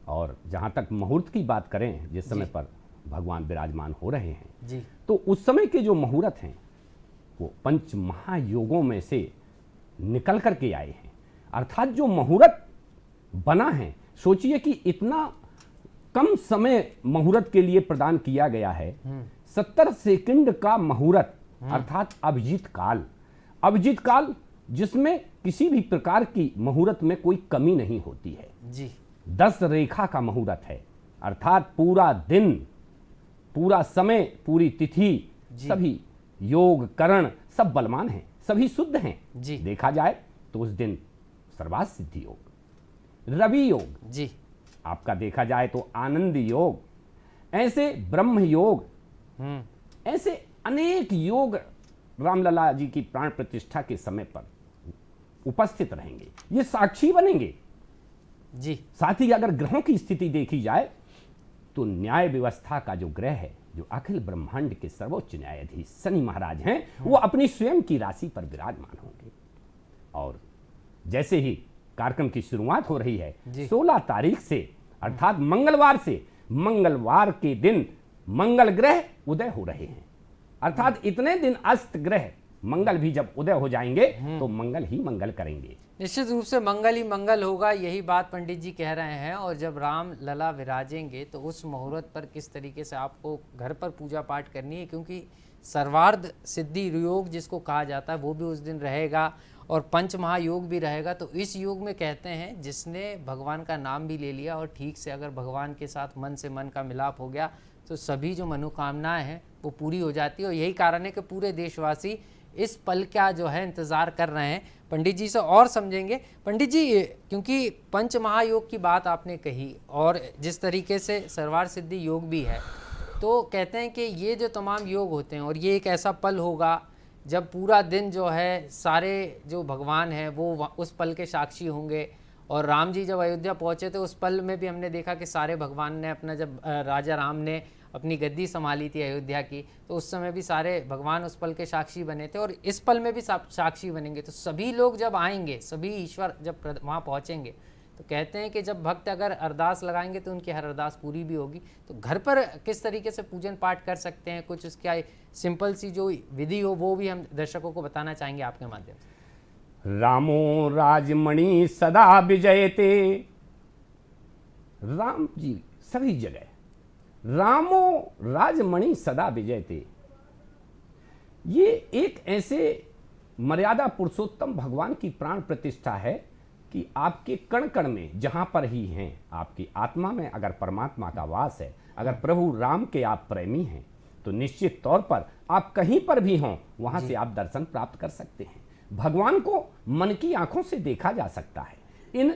और जहाँ तक मुहूर्त की बात करें, जिस समय पर भगवान विराजमान हो रहे हैं जी, तो उस समय के जो मुहूर्त हैं वो पंच महायोगों में से निकल कर के आए हैं। अर्थात जो मुहूर्त बना है, सोचिए कि इतना कम समय मुहूर्त के लिए प्रदान किया गया है। 70 सेकंड का मुहूर्त, अर्थात अभिजीत काल। अभिजीत काल जिसमें किसी भी प्रकार की मुहूर्त में कोई कमी नहीं होती है। जी, 10 रेखा का मुहूर्त है, अर्थात पूरा दिन, पूरा समय, पूरी तिथि, सभी योग करण सब बलवान हैं, सभी शुद्ध हैं। जी, देखा जाए तो उस दिन सर्वार्थ सिद्धि योग, रवि योग, जी, आपका देखा जाए तो आनंद योग, ऐसे ब्रह्म योग, ऐसे अनेक योग रामलला जी की प्राण प्रतिष्ठा के समय पर उपस्थित रहेंगे, ये साक्षी बनेंगे। जी, साथ ही अगर ग्रहों की स्थिति देखी जाए तो न्याय व्यवस्था का जो ग्रह है, जो अखिल ब्रह्मांड के सर्वोच्च न्यायाधीश शनि महाराज हैं, वो अपनी स्वयं की राशि पर विराजमान होंगे। और जैसे ही कार्यक्रम की शुरुआत हो रही है 16 तारीख से, अर्थात मंगलवार से, मंगलवार के दिन मंगल ग्रह उदय हो रहे हैं। अर्थात इतने दिन अस्त ग्रह मंगल भी जब उदय हो जाएंगे तो मंगल ही मंगल करेंगे। निश्चित रूप से मंगल ही मंगल होगा, यही बात पंडित जी कह रहे हैं। और जब राम लला विराजेंगे तो उस मुहूर्त पर किस तरीके से आपको घर पर पूजा पाठ करनी है, क्योंकि सर्वार्थ सिद्धि योग जिसको कहा जाता है वो भी उस दिन रहेगा और पंच महायोग भी रहेगा। तो इस योग में कहते हैं जिसने भगवान का नाम भी ले लिया और ठीक से अगर भगवान के साथ मन से मन का मिलाप हो गया तो सभी जो मनोकामनाएं हैं वो पूरी हो जाती है। और यही कारण है कि पूरे देशवासी इस पल का जो है इंतज़ार कर रहे हैं। पंडित जी से और समझेंगे। पंडित जी, क्योंकि पंच महायोग की बात आपने कही और जिस तरीके से सर्वार्थ सिद्धि योग भी है, तो कहते हैं कि ये जो तमाम योग होते हैं और ये एक ऐसा पल होगा जब पूरा दिन जो है सारे जो भगवान हैं वो उस पल के साक्षी होंगे। और राम जी जब अयोध्या पहुँचे तो उस पल में भी हमने देखा कि सारे भगवान ने अपना, जब राजा राम ने अपनी गद्दी संभाली थी अयोध्या की, तो उस समय भी सारे भगवान उस पल के साक्षी बने थे और इस पल में भी साक्षी बनेंगे। तो सभी लोग जब आएंगे, सभी ईश्वर जब वहाँ पहुँचेंगे, तो कहते हैं कि जब भक्त अगर अरदास लगाएंगे तो उनकी हर अरदास पूरी भी होगी। तो घर पर किस तरीके से पूजन पाठ कर सकते हैं, कुछ उसका सिंपल सी जो विधि हो वो भी हम दर्शकों को बताना चाहेंगे आपके माध्यम से। रामो राजमणि सदा विजयते। राम जी सभी जगह, रामो राजमणि सदा विजयते, ये एक ऐसे मर्यादा पुरुषोत्तम भगवान की प्राण प्रतिष्ठा है कि आपके कण कण में जहां पर ही हैं, आपकी आत्मा में अगर परमात्मा का वास है, अगर प्रभु राम के आप प्रेमी हैं, तो निश्चित तौर पर आप कहीं पर भी हों वहां से आप दर्शन प्राप्त कर सकते हैं। भगवान को मन की आंखों से देखा जा सकता है। इन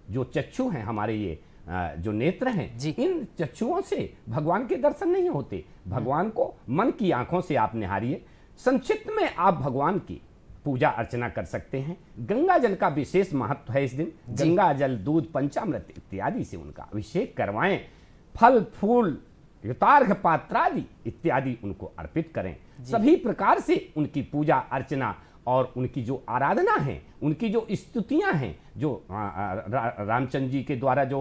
जो चक्षु हैं हमारे, ये जो नेत्र हैं, इन चक्षुओं से भगवान के दर्शन नहीं होते। भगवान को मन की आंखों से आप निहारिए। संक्षिप्त में आप भगवान की पूजा अर्चना कर सकते हैं। गंगा जल का विशेष महत्व है इस दिन। गंगा जल, दूध, पंचामृत इत्यादि से उनका अभिषेक करवाएं। फल फूल, युतार्घ पात्रादि इत्यादि उनको अर्पित करें। सभी प्रकार से उनकी पूजा अर्चना और उनकी जो आराधना है, उनकी जो स्तुतियां हैं, जो रामचंद्र जी के द्वारा जो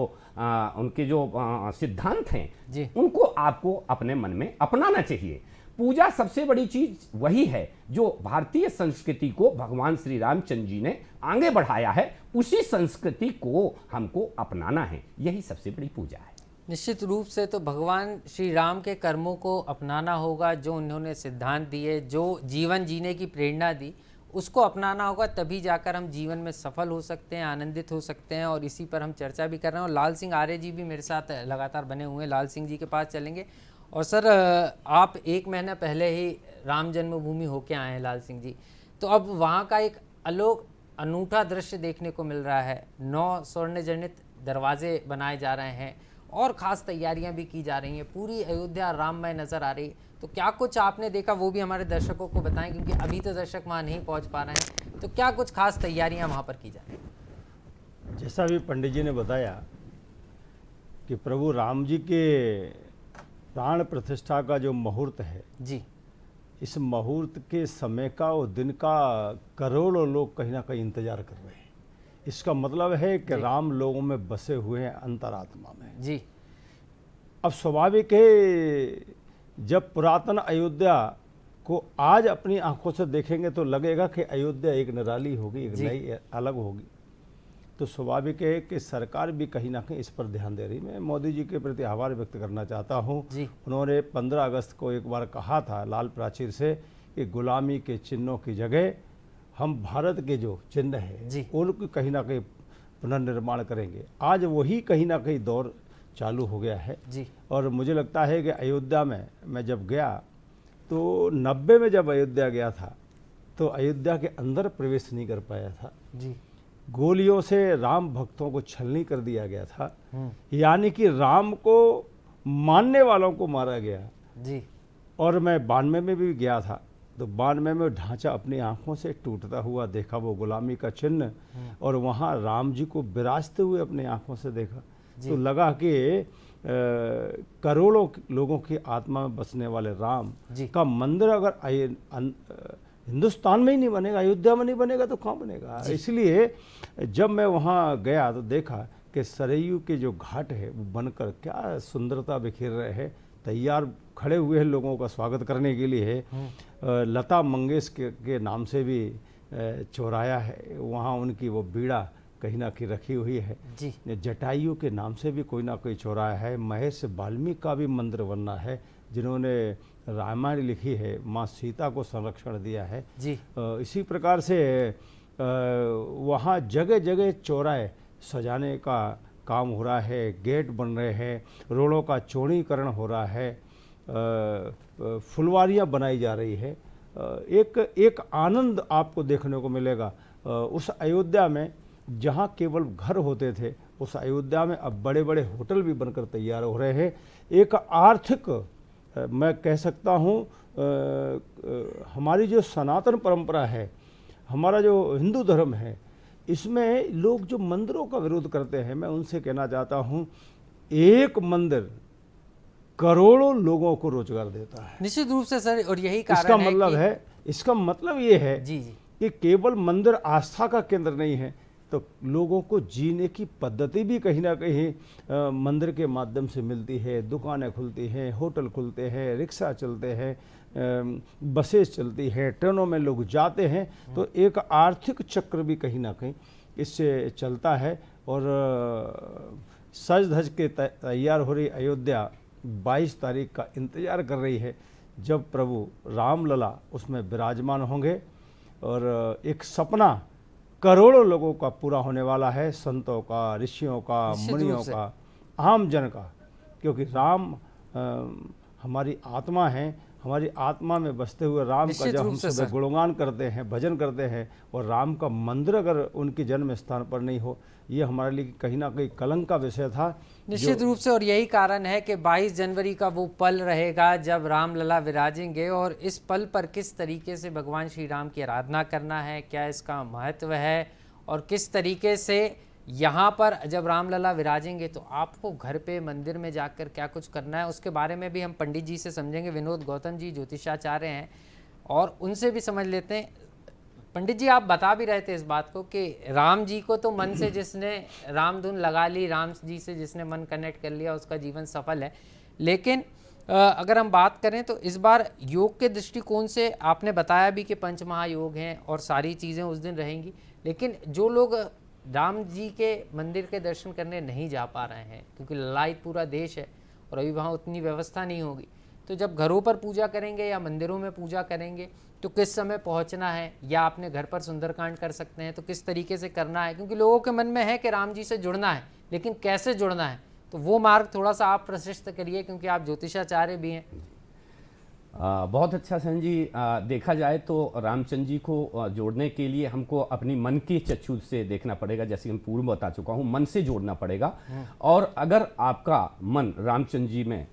उनके जो सिद्धांत हैं, उनको आपको अपने मन में अपनाना चाहिए। पूजा सबसे बड़ी चीज वही है जो भारतीय संस्कृति को भगवान श्री रामचंद्र जी ने आगे बढ़ाया है। उसी संस्कृति को हमको अपनाना है, यही सबसे बड़ी पूजा है। निश्चित रूप से तो भगवान श्री राम के कर्मों को अपनाना होगा, जो उन्होंने सिद्धांत दिए, जो जीवन जीने की प्रेरणा दी, उसको अपनाना होगा, तभी जाकर हम जीवन में सफल हो सकते हैं, आनंदित हो सकते हैं। और इसी पर हम चर्चा भी कर रहे हैं। और लाल सिंह आर्य जी भी मेरे साथ लगातार बने हुए हैं। लाल सिंह जी के पास चलेंगे। और सर, आप 1 महीना पहले ही राम जन्मभूमि होके आए हैं लाल सिंह जी, तो अब वहाँ का एक अनूठा दृश्य देखने को मिल रहा है। 9 स्वर्ण जनित दरवाजे बनाए जा रहे हैं और ख़ास तैयारियां भी की जा रही हैं। पूरी अयोध्या राममय नज़र आ रही है। तो क्या कुछ आपने देखा वो भी हमारे दर्शकों को बताएं, क्योंकि अभी तो दर्शक वहाँ नहीं पहुँच पा रहे हैं। तो क्या कुछ खास तैयारियां वहाँ पर की जा रही हैं? जैसा भी पंडित जी ने बताया कि प्रभु राम जी के प्राण प्रतिष्ठा का जो मुहूर्त है, जी इस मुहूर्त के समय का और दिन का करोड़ों लोग कहीं ना कहीं इंतजार कर रहे हैं। इसका मतलब है कि राम लोगों में बसे हुए हैं अंतरात्मा में। जी अब स्वाभाविक है, जब पुरातन अयोध्या को आज अपनी आंखों से देखेंगे तो लगेगा कि अयोध्या एक निराली होगी, एक नई अलग होगी। तो स्वाभाविक है कि सरकार भी कहीं ना कहीं इस पर ध्यान दे रही। मैं मोदी जी के प्रति आभार व्यक्त करना चाहता हूँ। उन्होंने 15 अगस्त को एक बार कहा था लाल प्राचीर से कि गुलामी के चिन्हों की जगह हम भारत के जो चिन्ह हैं उनको कहीं ना कहीं पुनर्निर्माण करेंगे। आज वही कहीं ना कहीं दौर चालू हो गया है जी। और मुझे लगता है कि अयोध्या में मैं जब गया तो 90 में जब अयोध्या गया था तो अयोध्या के अंदर प्रवेश नहीं कर पाया था जी। गोलियों से राम भक्तों को छलनी कर दिया गया था, यानी कि राम को मानने वालों को मारा गया जी। और मैं 92 में भी गया था तो 92 में ढांचा अपनी आंखों से टूटता हुआ देखा, वो गुलामी का चिन्ह, और वहाँ राम जी को विराजते हुए अपनी आंखों से देखा तो लगा कि करोड़ों लोगों की आत्मा में बसने वाले राम का मंदिर अगर हिंदुस्तान में ही नहीं बनेगा, अयोध्या में नहीं बनेगा तो कहाँ बनेगा। इसलिए जब मैं वहाँ गया तो देखा कि सरयू के जो घाट है वो बनकर क्या सुंदरता बिखेर रहे हैं, तैयार खड़े हुए हैं लोगों का स्वागत करने के लिए। लता मंगेशकर के नाम से भी चौराया है, वहाँ उनकी वो बीड़ा कहीं ना कहीं रखी हुई है। जटायु के नाम से भी कोई ना कोई चौराया है। महेश वाल्मीकि का भी मंदिर बनना है, जिन्होंने रामायण लिखी है, माँ सीता को संरक्षण दिया है जी। इसी प्रकार से वहाँ जगह जगह चौराहे सजाने का काम हो रहा है, गेट बन रहे हैं, रोडों का चौड़ीकरण हो रहा है, फुलवारियाँ बनाई जा रही है। एक आनंद आपको देखने को मिलेगा। उस अयोध्या में जहाँ केवल घर होते थे, उस अयोध्या में अब बड़े बड़े होटल भी बनकर तैयार हो रहे हैं। एक आर्थिक, मैं कह सकता हूँ, हमारी जो सनातन परंपरा है, हमारा जो हिंदू धर्म है, इसमें लोग जो मंदिरों का विरोध करते हैं, मैं उनसे कहना चाहता हूँ, एक मंदिर करोड़ों लोगों को रोजगार देता है। निश्चित रूप से सर, और यही कारण इसका मतलब है, इसका मतलब ये है जी जी कि केवल मंदिर आस्था का केंद्र नहीं है, तो लोगों को जीने की पद्धति भी कहीं ना कहीं मंदिर के माध्यम से मिलती है। दुकानें खुलती हैं, होटल खुलते हैं, रिक्शा चलते हैं, बसेस चलती हैं, ट्रेनों में लोग जाते हैं, तो एक आर्थिक चक्र भी कहीं ना कहीं इससे चलता है। और सज धज के तैयार हो रही अयोध्या 22 तारीख का इंतज़ार कर रही है, जब प्रभु रामलला उसमें विराजमान होंगे और एक सपना करोड़ों लोगों का पूरा होने वाला है, संतों का, ऋषियों का, मुनियों का, आम जन का, क्योंकि राम हमारी आत्मा है। हमारी आत्मा में बसते हुए राम का जब हम सब गुणगान करते हैं, भजन करते हैं, और राम का मंदिर अगर उनके जन्म स्थान पर नहीं हो, ये हमारे लिए कहीं ना कहीं कलंक का विषय था। निश्चित रूप से, और यही कारण है कि 22 जनवरी का वो पल रहेगा जब रामलला विराजेंगे, और इस पल पर किस तरीके से भगवान श्री राम की आराधना करना है, क्या इसका महत्व है, और किस तरीके से यहाँ पर जब रामलला विराजेंगे तो आपको घर पे मंदिर में जाकर क्या कुछ करना है, उसके बारे में भी हम पंडित जी से समझेंगे। विनोद गौतम जी ज्योतिषाचार्य हैं और उनसे भी समझ लेते हैं। पंडित जी, आप बता भी रहे थे इस बात को कि राम जी को तो मन से जिसने राम धुन लगा ली, राम जी से जिसने मन कनेक्ट कर लिया, उसका जीवन सफल है। लेकिन अगर हम बात करें तो इस बार योग के दृष्टिकोण से आपने बताया भी कि पंच महायोग हैं और सारी चीज़ें उस दिन रहेंगी, लेकिन जो लोग राम जी के मंदिर के दर्शन करने नहीं जा पा रहे हैं, क्योंकि ललायत पूरा देश है और अभी वहाँ उतनी व्यवस्था नहीं होगी, तो जब घरों पर पूजा करेंगे या मंदिरों में पूजा करेंगे तो किस समय पहुँचना है, या अपने घर पर सुंदरकांड कर सकते हैं तो किस तरीके से करना है, क्योंकि लोगों के मन में है कि राम जी से जुड़ना है, लेकिन कैसे जुड़ना है, तो वो मार्ग थोड़ा सा आप प्रशस्त करिए, क्योंकि आप ज्योतिषाचार्य भी हैं। बहुत अच्छा सहन जी। देखा जाए तो रामचंद्र जी को जोड़ने के लिए हमको अपनी मन के चक्षु से देखना पड़ेगा, जैसे हम पूर्व बता चुका हूँ, मन से जोड़ना पड़ेगा। और अगर आपका मन रामचंद्र जी में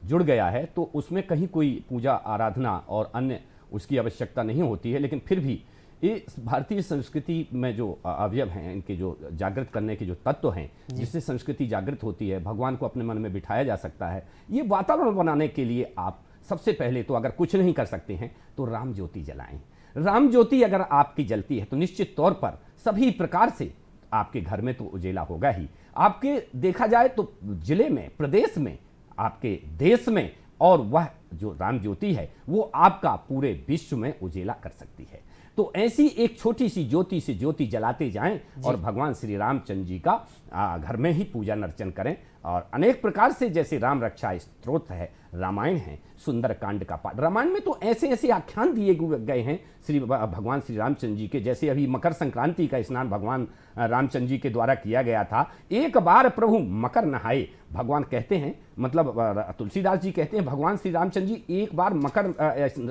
जुड़ गया है तो उसमें कहीं कोई पूजा आराधना और अन्य उसकी आवश्यकता नहीं होती है। लेकिन फिर भी ये भारतीय संस्कृति में जो अवयव हैं, इनके जो जागृत करने के जो तत्व हैं, जिससे संस्कृति जागृत होती है, भगवान को अपने मन में बिठाया जा सकता है, ये वातावरण बनाने के लिए आप सबसे पहले तो अगर कुछ नहीं कर सकते हैं तो राम ज्योति जलाएं। राम ज्योति अगर आपकी जलती है तो निश्चित तौर पर सभी प्रकार से आपके घर में तो उजेला होगा ही, आपके देखा जाए तो जिले में, प्रदेश में, आपके देश में, और वह जो राम ज्योति है वो आपका पूरे विश्व में उजेला कर सकती है। तो ऐसी एक छोटी सी ज्योति से ज्योति जलाते जाएं और भगवान श्री रामचंद्र जी का घर में ही पूजा अर्चन करें। और अनेक प्रकार से, जैसे राम रक्षा स्तोत्र है, रामायण है, सुंदर कांड का पाठ, रामायण में तो ऐसे ऐसे आख्यान दिए गए हैं भगवान श्री रामचंद्र जी के। जैसे अभी मकर संक्रांति का स्नान भगवान रामचंद्र जी के द्वारा किया गया था। एक बार प्रभु मकर नहाए, भगवान कहते हैं, मतलब तुलसीदास जी कहते हैं, भगवान श्री रामचंद्र जी एक बार मकर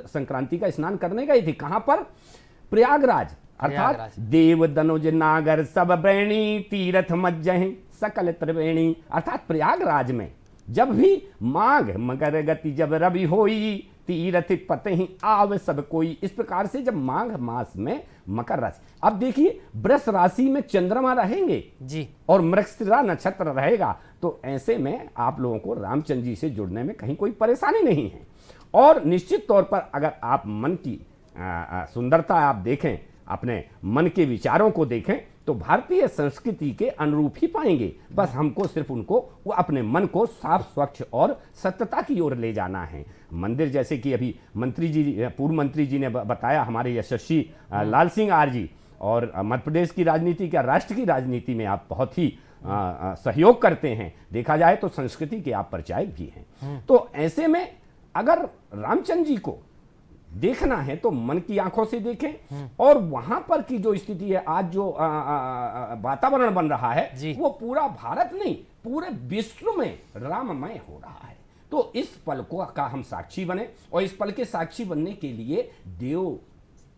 संक्रांति का स्नान करने गए थे। कहां पर? प्रयागराज। अर्थात देव दनुज नागर सब ब्रेणी तीर्थ मज्जह सकल त्रिवेणी। अर्थात प्रयागराज में जब भी माघ मकर गति जब रवि होई तीर्थ पते ही आव सब कोई। इस प्रकार से जब माघ मास में मकर राशि, अब देखिए वृष राशि में चंद्रमा रहेंगे जी और मृगशिरा नक्षत्र रहेगा, तो ऐसे में आप लोगों को रामचंद्र जी से जुड़ने में कहीं कोई परेशानी नहीं है। और निश्चित तौर पर अगर आप मन की सुंदरता आप देखें, अपने मन के विचारों को देखें, तो भारतीय संस्कृति के अनुरूप ही पाएंगे। बस हमको सिर्फ उनको वो अपने मन को साफ, स्वच्छ और सत्यता की ओर ले जाना है। मंदिर, जैसे कि अभी मंत्री जी, पूर्व मंत्री जी ने बताया, हमारे यशस्वी लाल सिंह आर जी, और मध्य प्रदेश की राजनीति का, राष्ट्र की राजनीति में आप बहुत ही सहयोग करते हैं। देखा जाए तो संस्कृति के आप परिचायक भी हैं। तो ऐसे में अगर रामचंद्र जी को देखना है तो मन की आंखों से देखें। और वहां पर की जो स्थिति है, आज जो वातावरण बन रहा है, वो पूरा भारत नहीं, पूरे विश्व में राममय हो रहा है। तो इस पल को का हम साक्षी बने, और इस पल के साक्षी बनने के लिए देव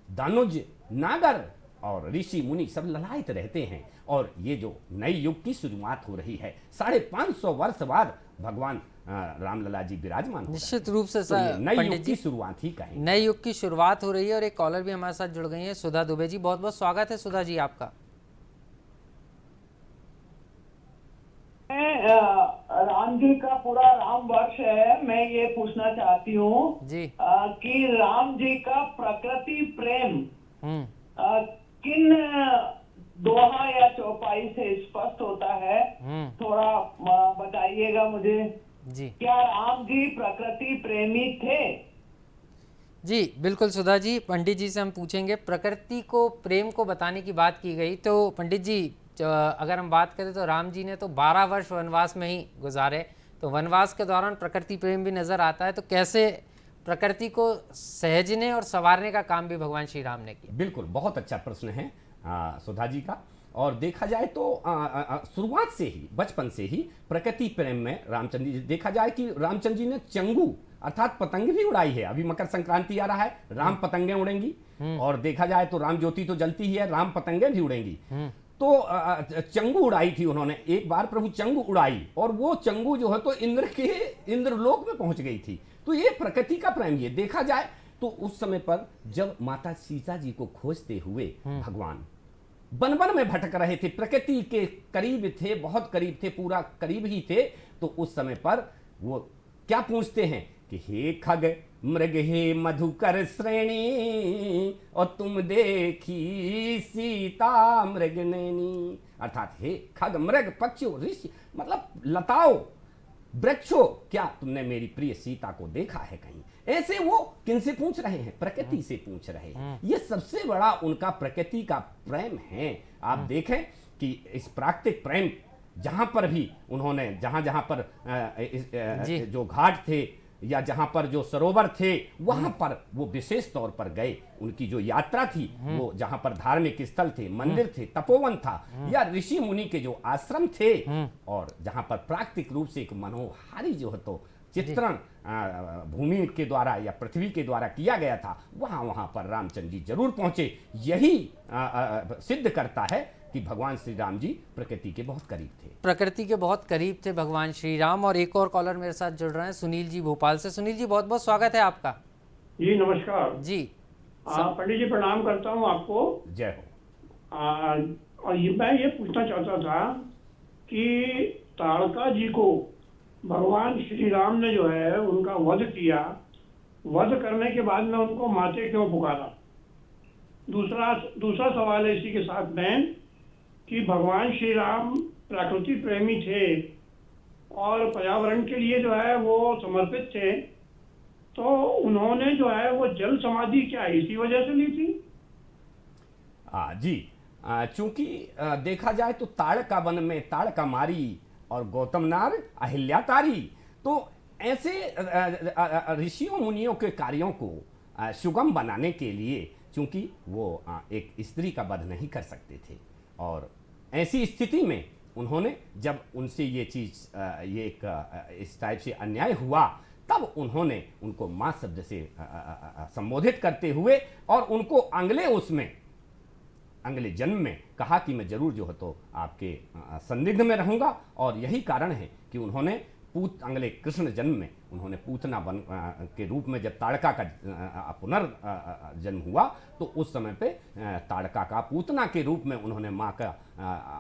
दानुज नागर और ऋषि मुनि सब ललायत रहते हैं। और ये जो नई युग की शुरुआत हो रही है, 550 वर्ष बाद भगवान रामलला जी विराजमान, निश्चित रूप से नई युग की शुरुआत ही कहें, नए युग की शुरुआत हो रही है। और एक कॉलर भी हमारे साथ जुड़ गई हैं, सुधा दुबे जी। बहुत बहुत स्वागत है सुधा जी आपका। राम जी का पूरा राम वर्ष है, मैं ये पूछना चाहती हूँ जी कि राम जी का प्रकृति प्रेम किन दोहा या चौपाई से स्पष्ट होता है, थोड़ा बताइएगा मुझे। जी क्या राम जी प्रकृति प्रेमी थे? जी बिल्कुल सुधा जी, पंडित जी से हम पूछेंगे। प्रकृति को, प्रेम को बताने की बात की गई, तो पंडित जी अगर हम बात करें तो राम जी ने तो 12 वर्ष वनवास में ही गुजारे, तो वनवास के दौरान प्रकृति प्रेम भी नजर आता है। तो कैसे प्रकृति को सहजने और संवारने का काम भी भगवान श्री राम ने किया? बिल्कुल, बहुत अच्छा प्रश्न है सुधा जी का। और देखा जाए तो शुरुआत से ही, बचपन से ही प्रकृति प्रेम में रामचंद्र जी, देखा जाए कि रामचंद्र जी ने चंगू अर्थात पतंग भी उड़ाई है। अभी मकर संक्रांति आ रहा है, राम पतंगे उड़ेंगी, और देखा जाए तो राम ज्योति तो जलती ही है, राम पतंगे भी उड़ेंगी। तो चंगू उड़ाई थी उन्होंने, एक बार प्रभु चंगू उड़ाई, और वो चंगू जो है तो इंद्रलोक में पहुंच गई थी। तो ये प्रकृति का प्रेम। ये देखा जाए तो उस समय पर जब माता सीता जी को खोजते हुए भगवान वन वन में भटक रहे थे, प्रकृति के करीब थे, बहुत करीब थे, पूरा करीब ही थे, तो उस समय पर वो क्या पूछते हैं कि हे खग मृग हे मधुकर श्रेणी, और तुम देखी सीता मृग नैनी। अर्थात हे खग, मृग, पक्षियों, ऋषि, मतलब लताओं, वृक्षों, क्या तुमने मेरी प्रिय सीता को देखा है कहीं? ऐसे वो किनसे पूछ रहे हैं? प्रकृति से पूछ रहे हैं। ये सबसे बड़ा उनका प्रकृति का प्रेम है। आप देखें कि इस प्राकृतिक प्रेम, जहां पर भी उन्होंने, जहां जहां पर जो घाट थे या जहां पर जो सरोवर थे, वहां पर वो विशेष तौर पर गए। उनकी जो यात्रा थी, वो जहां पर धार्मिक स्थल थे, मंदिर थे, तपोवन था, या ऋषि मुनि के जो आश्रम थे, और जहां पर प्राकृतिक रूप से एक मनोहारी जो है तो चित्रण भूमि के द्वारा या पृथ्वी के द्वारा किया गया था, वहाँ वहाँ पर रामचंद्र जी जरूर पहुँचे। यही सिद्ध करता है कि भगवान श्री राम जी प्रकृति के बहुत करीब थे। प्रकृति के बहुत करीब थे भगवान श्री राम। और एक और कॉलर मेरे साथ जुड़ रहे हैं, सुनील जी भोपाल से। सुनील जी, बहुत बहुत स्वागत है आपका। जी नमस्कार जी पंडित जी, प्रणाम करता हूँ आपको। जय हो। और मैं ये पूछना चाहता था कि ताड़का जी को भगवान श्री राम ने जो है उनका वध किया, वध करने के बाद में उनको माते क्यों पुकारा? दूसरा सवाल है इसी के साथ में कि भगवान श्री राम प्रकृति प्रेमी थे और पर्यावरण के लिए जो है वो समर्पित थे, तो उन्होंने जो है वो जल समाधि क्या इसी वजह से ली थी? जी, चूंकि देखा जाए तो ताड़का वन में ताड़का मारी और गौतम नार अहिल्या तारी, तो ऐसे ऋषियों मुनियों के कार्यों को सुगम बनाने के लिए, चूंकि वो एक स्त्री का वध नहीं कर सकते थे, और ऐसी स्थिति में उन्होंने जब उनसे ये चीज़ ये एक इस टाइप से अन्याय हुआ, तब उन्होंने उनको माँ शब्द से संबोधित करते हुए और उनको अगले जन्म में कहा कि मैं जरूर जो है तो आपके संदिग्ध में रहूंगा। और यही कारण है कि उन्होंने अगले कृष्ण जन्म में उन्होंने पूतना बन के रूप में, जब ताड़का का पुनर्जन्म हुआ तो उस समय पे ताड़का का पूतना के रूप में उन्होंने माँ का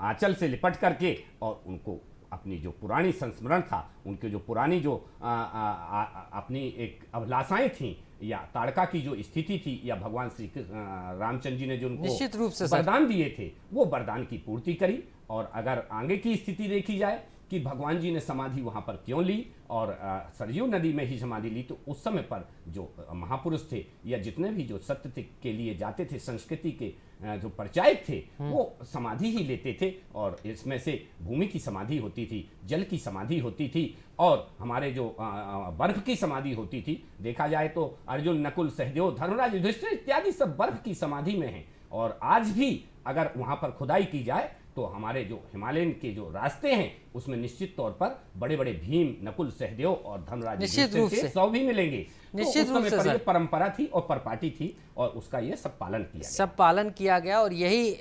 आंचल से लिपट करके और उनको अपनी जो पुरानी संस्मरण था, उनके जो पुरानी जो अपनी एक अभिलाषाएं थीं या ताड़का की जो स्थिति थी, या भगवान श्री रामचंद्र जी ने जो निश्चित रूप से उनको वरदान दिए थे, वो वरदान की पूर्ति करी। और अगर आगे की स्थिति देखी जाए कि भगवान जी ने समाधि वहाँ पर क्यों ली और सरयू नदी में ही समाधि ली, तो उस समय पर जो महापुरुष थे या जितने भी जो सत्य के लिए जाते थे, संस्कृति के जो परिचायक थे, वो समाधि ही लेते थे। और इसमें से भूमि की समाधि होती थी, जल की समाधि होती थी, और हमारे जो बर्फ की समाधि होती थी। देखा जाए तो अर्जुन, नकुल, सहदेव, धर्मराज, युधिष्ठिर इत्यादि सब बर्फ की समाधि में हैं। और आज भी अगर वहाँ पर खुदाई की जाए तो हमारे जो हिमालयन के जो रास्ते हैं उसमें निश्चित तौर पर बड़े बड़े भीम, नकुल, सहदेव और धर्मराज निश्चित रूप से 100 भी मिलेंगे। निश्चित तो रूप उस से समय पर सर। ये परंपरा थी और परपाटी थी, और उसका ये सब पालन किया गया। और यही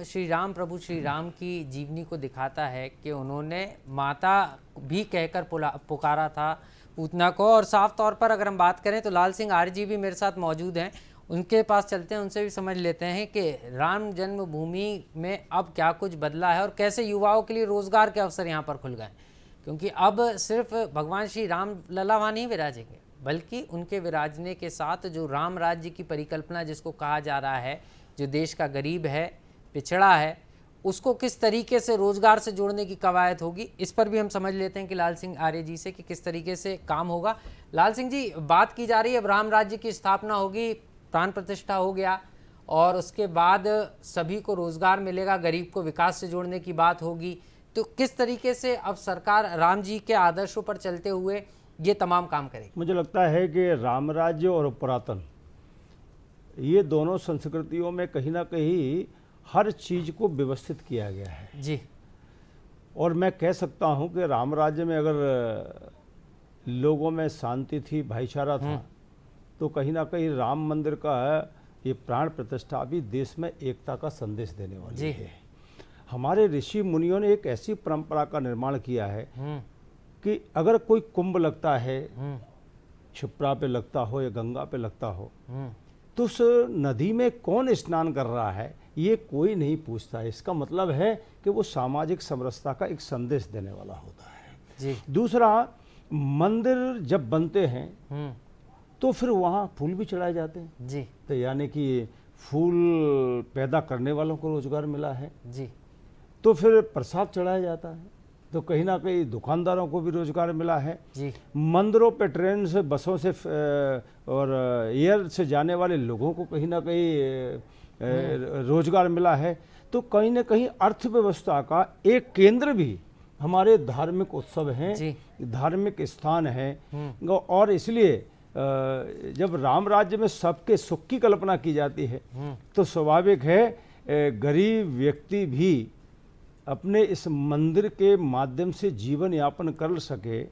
श्री राम प्रभु श्री राम की जीवनी को दिखाता है कि उन्होंने माता भी कहकर पुकारा था पूतना को। और साफ तौर पर अगर हम बात करें तो लाल सिंह आर्य जी भी मेरे साथ मौजूद हैं, उनके पास चलते हैं, उनसे भी समझ लेते हैं कि राम जन्मभूमि में अब क्या कुछ बदला है और कैसे युवाओं के लिए रोजगार के अवसर यहाँ पर खुल गए। क्योंकि अब सिर्फ भगवान श्री राम लला वहाँ नहीं विराजेंगे, बल्कि उनके विराजने के साथ जो राम राज्य की परिकल्पना जिसको कहा जा रहा है, जो देश का गरीब है, पिछड़ा है, उसको किस तरीके से रोजगार से जोड़ने की कवायद होगी, इस पर भी हम समझ लेते हैं कि लाल सिंह आर्य जी से कि किस तरीके से काम होगा। लाल सिंह जी, बात की जा रही है अब राम राज्य की स्थापना होगी, प्राण प्रतिष्ठा हो गया, और उसके बाद सभी को रोजगार मिलेगा, गरीब को विकास से जोड़ने की बात होगी, तो किस तरीके से अब सरकार राम जी के आदर्शों पर चलते हुए ये तमाम काम करेगी? मुझे लगता है कि राम राज्य और पुरातन, ये दोनों संस्कृतियों में कहीं ना कहीं हर चीज़ को व्यवस्थित किया गया है जी। और मैं कह सकता हूँ कि राम राज्य में अगर लोगों में शांति थी, भाईचारा था, तो कहीं ना कहीं राम मंदिर का ये प्राण प्रतिष्ठा भी देश में एकता का संदेश देने वाली है। हमारे ऋषि मुनियों ने एक ऐसी परंपरा का निर्माण किया है कि अगर कोई कुंभ लगता है, क्षिप्रा पे लगता हो या गंगा पे लगता हो, तो उस नदी में कौन स्नान कर रहा है ये कोई नहीं पूछता है। इसका मतलब है कि वो सामाजिक समरसता का एक संदेश देने वाला होता है जी। दूसरा, मंदिर जब बनते हैं तो फिर वहाँ फूल भी चढ़ाए जाते हैं जी। तो यानी कि फूल पैदा करने वालों को रोजगार मिला है जी। तो फिर प्रसाद चढ़ाया जाता है, तो कहीं ना कहीं दुकानदारों को भी रोजगार मिला है जी। मंदिरों पे ट्रेन से, बसों से और एयर से जाने वाले लोगों को कहीं ना कहीं रोजगार मिला है। तो कहीं ना कहीं अर्थव्यवस्था का एक केंद्र भी हमारे धार्मिक उत्सव हैं, धार्मिक स्थान हैं। और इसलिए जब राम राज्य में सबके सुख की कल्पना की जाती है तो स्वाभाविक है गरीब व्यक्ति भी अपने इस मंदिर के माध्यम से जीवन यापन कर सके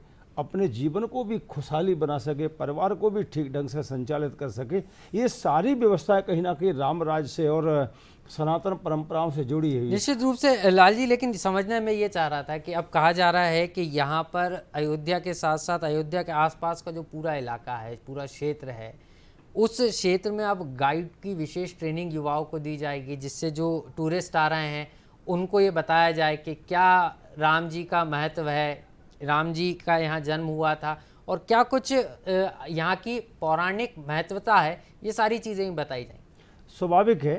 अपने जीवन को भी खुशहाली बना सके, परिवार को भी ठीक ढंग से संचालित कर सके। ये सारी व्यवस्थाएं कहीं ना कहीं राम राज से और सनातन परंपराओं से जुड़ी हुई है। निश्चित रूप से लाल जी, लेकिन समझने में ये चाह रहा था कि अब कहा जा रहा है कि यहाँ पर अयोध्या के साथ साथ अयोध्या के आसपास का जो पूरा इलाका है, पूरा क्षेत्र है, उस क्षेत्र में अब गाइड की विशेष ट्रेनिंग युवाओं को दी जाएगी, जिससे जो टूरिस्ट आ रहे हैं उनको ये बताया जाए कि क्या राम जी का महत्व है, राम जी का यहाँ जन्म हुआ था और क्या कुछ यहाँ की पौराणिक महत्वता है, ये सारी चीज़ें ही बताई जाएं। स्वाभाविक है,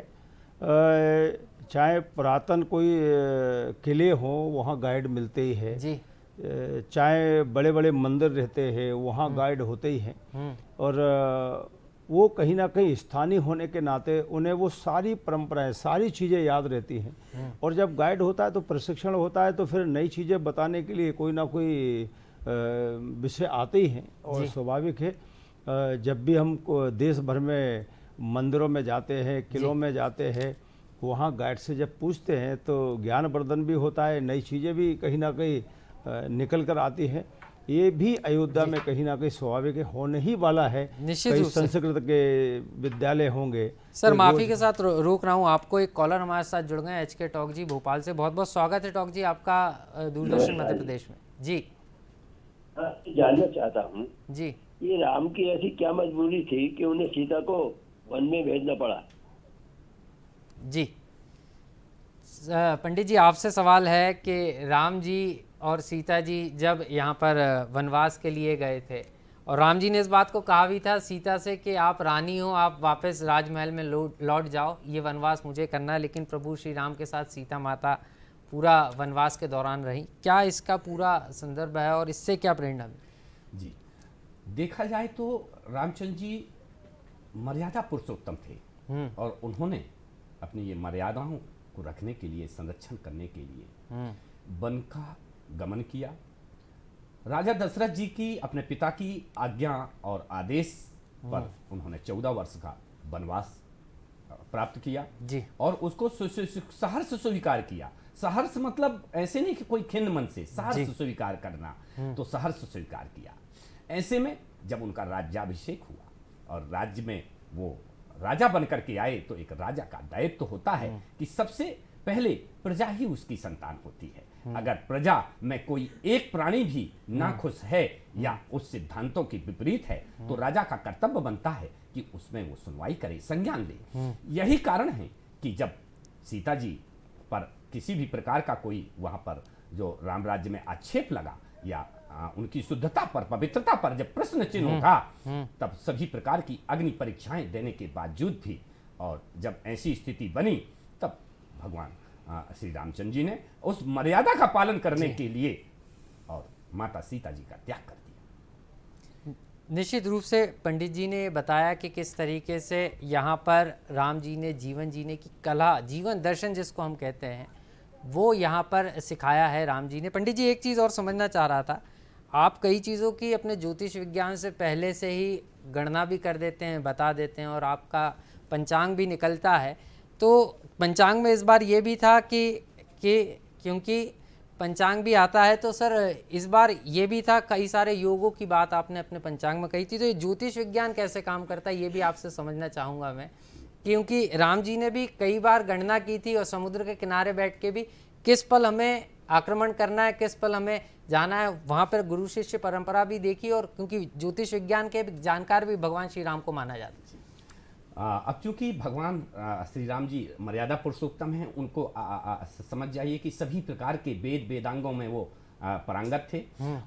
चाहे पुरातन कोई किले हों वहाँ गाइड मिलते ही है जी। चाहे बड़े बड़े मंदिर रहते हैं वहाँ गाइड होते ही हैं। और वो कहीं ना कहीं स्थानीय होने के नाते उन्हें वो सारी परंपराएं, सारी चीज़ें याद रहती हैं। और जब गाइड होता है तो प्रशिक्षण होता है, तो फिर नई चीज़ें बताने के लिए कोई ना कोई विषय आते ही हैं। और स्वाभाविक है, जब भी हम देश भर में मंदिरों में जाते हैं, किलों में जाते हैं, वहाँ गाइड से जब पूछते हैं तो ज्ञानवर्धन भी होता है, नई चीज़ें भी कहीं ना कहीं निकल कर आती हैं। ये भी अयोध्या में कहीं ना कहीं स्वाभाविक होने ही वाला है। निश्चित कई रूप से। संस्कृत के विद्यालय होंगे। सर तो माफ़ी के साथ रोक रहा हूँ आपको, एक कॉलर हमारे साथ जुड़ गए HK टॉक जी भोपाल से। बहुत बहुत स्वागत है टॉक जी आपका दूरदर्शन मध्य प्रदेश में। जी जानना चाहता हूँ, जी ये राम की ऐसी क्या मजबूरी थी कि उन्हें सीता को वन में भेजना पड़ा? जी पंडित जी, आपसे सवाल है कि राम जी और सीता जी जब यहाँ पर वनवास के लिए गए थे, और राम जी ने इस बात को कहा भी था सीता से कि आप रानी हो, आप वापस राजमहल में लौट जाओ, ये वनवास मुझे करना है। लेकिन प्रभु श्री राम के साथ सीता माता पूरा वनवास के दौरान रही। क्या इसका पूरा संदर्भ है और इससे क्या प्रेरणा मिली? जी, देखा जाए तो रामचंद्र जी मर्यादा पुरुषोत्तम थे और उन्होंने अपनी ये मर्यादाओं को रखने के लिए, संरक्षण करने के लिए वन का गमन किया। राजा दशरथ जी की, अपने पिता की आज्ञा और आदेश पर उन्होंने 14 वर्ष का वनवास प्राप्त किया जी। और उसको सहर्ष स्वीकार किया। सहर्ष मतलब ऐसे नहीं कि कोई खिन्न मन से, सहर्ष स्वीकार करना, तो सहर्ष स्वीकार किया। ऐसे में जब उनका राज्याभिषेक हुआ और राज्य में वो राजा बनकर के आए, तो एक राजा का दायित्व तो होता है कि सबसे पहले प्रजा ही उसकी संतान होती है। अगर प्रजा में कोई एक प्राणी भी नाखुश है या उस सिद्धांतों के विपरीत है, तो राजा का कर्तव्य बनता है कि उसमें वो सुनवाई करे, संज्ञान ले। यही कारण है कि जब सीता जी पर किसी भी प्रकार का कोई वहां पर जो राम राज्य में आक्षेप लगा या उनकी शुद्धता पर, पवित्रता पर जब प्रश्न चिन्ह उठा, तब सभी प्रकार की अग्नि परीक्षाएं देने के बावजूद भी, और जब ऐसी स्थिति बनी, तब भगवान श्री रामचंद्र जी ने उस मर्यादा का पालन करने के लिए और माता सीता जी का त्याग कर दिया। निश्चित रूप से पंडित जी ने बताया कि किस तरीके से यहाँ पर राम जी ने जीवन जीने की कला, जीवन दर्शन जिसको हम कहते हैं, वो यहाँ पर सिखाया है राम जी ने। पंडित जी, एक चीज़ और समझना चाह रहा था, आप कई चीज़ों की अपने ज्योतिष विज्ञान से पहले से ही गणना भी कर देते हैं, बता देते हैं, और आपका पंचांग भी निकलता है। तो पंचांग में इस बार ये भी था कि क्योंकि पंचांग भी आता है, तो सर इस बार ये भी था, कई सारे योगों की बात आपने अपने पंचांग में कही थी। तो ये ज्योतिष विज्ञान कैसे काम करता है, ये भी आपसे समझना चाहूँगा मैं, क्योंकि राम जी ने भी कई बार गणना की थी और समुद्र के किनारे बैठ के भी किस पल हमें आक्रमण करना है, किस पल हमें जाना है, वहाँ पर गुरु शिष्य परंपरा भी देखी, और क्योंकि ज्योतिष विज्ञान के जानकार भी भगवान श्री राम को माना जाता है। अब चूंकि भगवान श्री राम जी मर्यादा पुरुषोत्तम हैं, उनको समझ जाइए कि सभी प्रकार के वेदांगों में वो पारंगत थे।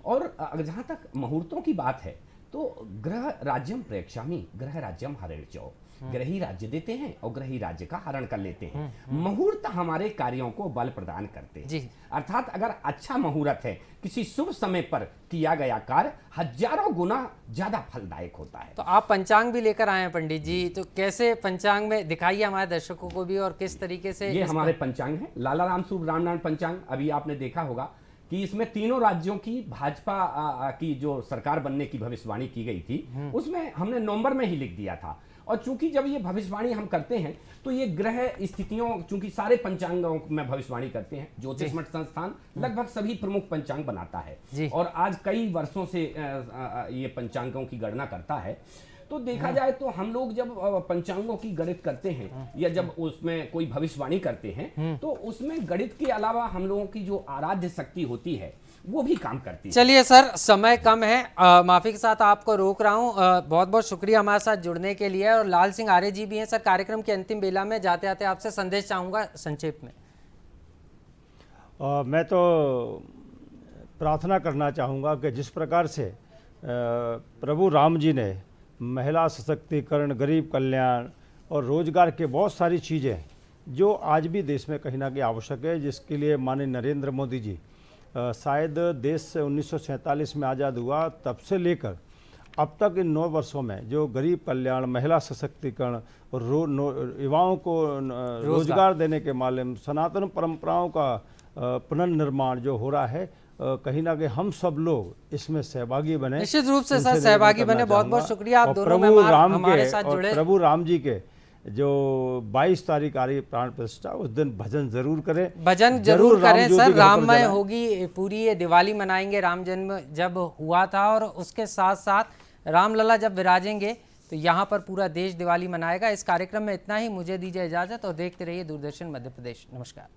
और जहाँ तक मुहूर्तों की बात है, तो ग्रह राज्यम प्रेक्षामी ग्रह राज्यम हरेर्चो, ग्रही राज्य देते हैं और ग्रही राज्य का हरण कर लेते हैं। मुहूर्त हमारे कार्यों को बल प्रदान करते हैं। अर्थात अगर अच्छा मुहूर्त है, किसी शुभ समय पर किया गया कार्य हजारों गुना ज्यादा फलदायक होता है। तो आप पंचांग भी लेकर आए हैं पंडित जी, तो कैसे पंचांग में दिखाइए हमारे दर्शकों को भी, और किस तरीके से ये हमारे पंचांग है, लाला राम सूर्य रामनारायण पंचांग। अभी आपने देखा होगा कि इसमें तीनों राज्यों की भाजपा की जो सरकार बनने की भविष्यवाणी की गई थी, उसमें हमने नवंबर में ही लिख दिया था। और चूंकि जब ये भविष्यवाणी हम करते हैं तो ये ग्रह स्थितियों, चूंकि सारे पंचांगों में भविष्यवाणी करते हैं, ज्योतिष मठ संस्थान लगभग सभी प्रमुख पंचांग बनाता जी। है और आज कई वर्षों से ये पंचांगों की गणना करता है। तो देखा जाए तो हम लोग जब पंचांगों की गणित करते हैं या जब उसमें कोई भविष्यवाणी करते हैं तो उसमें गणित के अलावा हम लोगों की जो आराध्य शक्ति होती है वो भी काम करती है। चलिए सर, समय कम है, माफी के साथ आपको रोक रहा हूँ। बहुत बहुत शुक्रिया हमारे साथ जुड़ने के लिए। और लाल सिंह आर्य जी भी हैं सर। कार्यक्रम की अंतिम बेला में जाते आते आपसे संदेश चाहूँगा संक्षेप में। मैं तो प्रार्थना करना चाहूँगा कि जिस प्रकार से प्रभु राम जी ने महिला सशक्तिकरण, गरीब कल्याण और रोजगार के बहुत सारी चीज़ें जो आज भी देश में कहीं ना कहीं आवश्यक है, जिसके लिए माननीय नरेंद्र मोदी जी शायद देश से 1947 में आज़ाद हुआ तब से लेकर अब तक इन 9 वर्षों में जो गरीब कल्याण, महिला सशक्तिकरण और युवाओं को रोजगार देने के माध्यम, सनातन परंपराओं का पुनर्निर्माण जो हो रहा है, कहीं ना कहीं हम सब लोग इसमें सहभागी बने। निश्चित रूप से उनसे सर सहभागी बने। बहुत बहुत शुक्रिया आप दोनों मेहमान हमारे साथ जुड़े। प्रभु राम जी के जो 22 तारीख आ रही प्राण प्रतिष्ठा, उस दिन भजन जरूर करें, भजन जरूर करें सर। राममय जलाएं। होगी पूरी ये दिवाली, मनाएंगे राम जन्म जब हुआ था और उसके साथ साथ रामलला जब विराजेंगे तो यहाँ पर पूरा देश दिवाली मनाएगा। इस कार्यक्रम में इतना ही, मुझे दीजिए इजाजत और देखते रहिए दूरदर्शन मध्य प्रदेश। नमस्कार।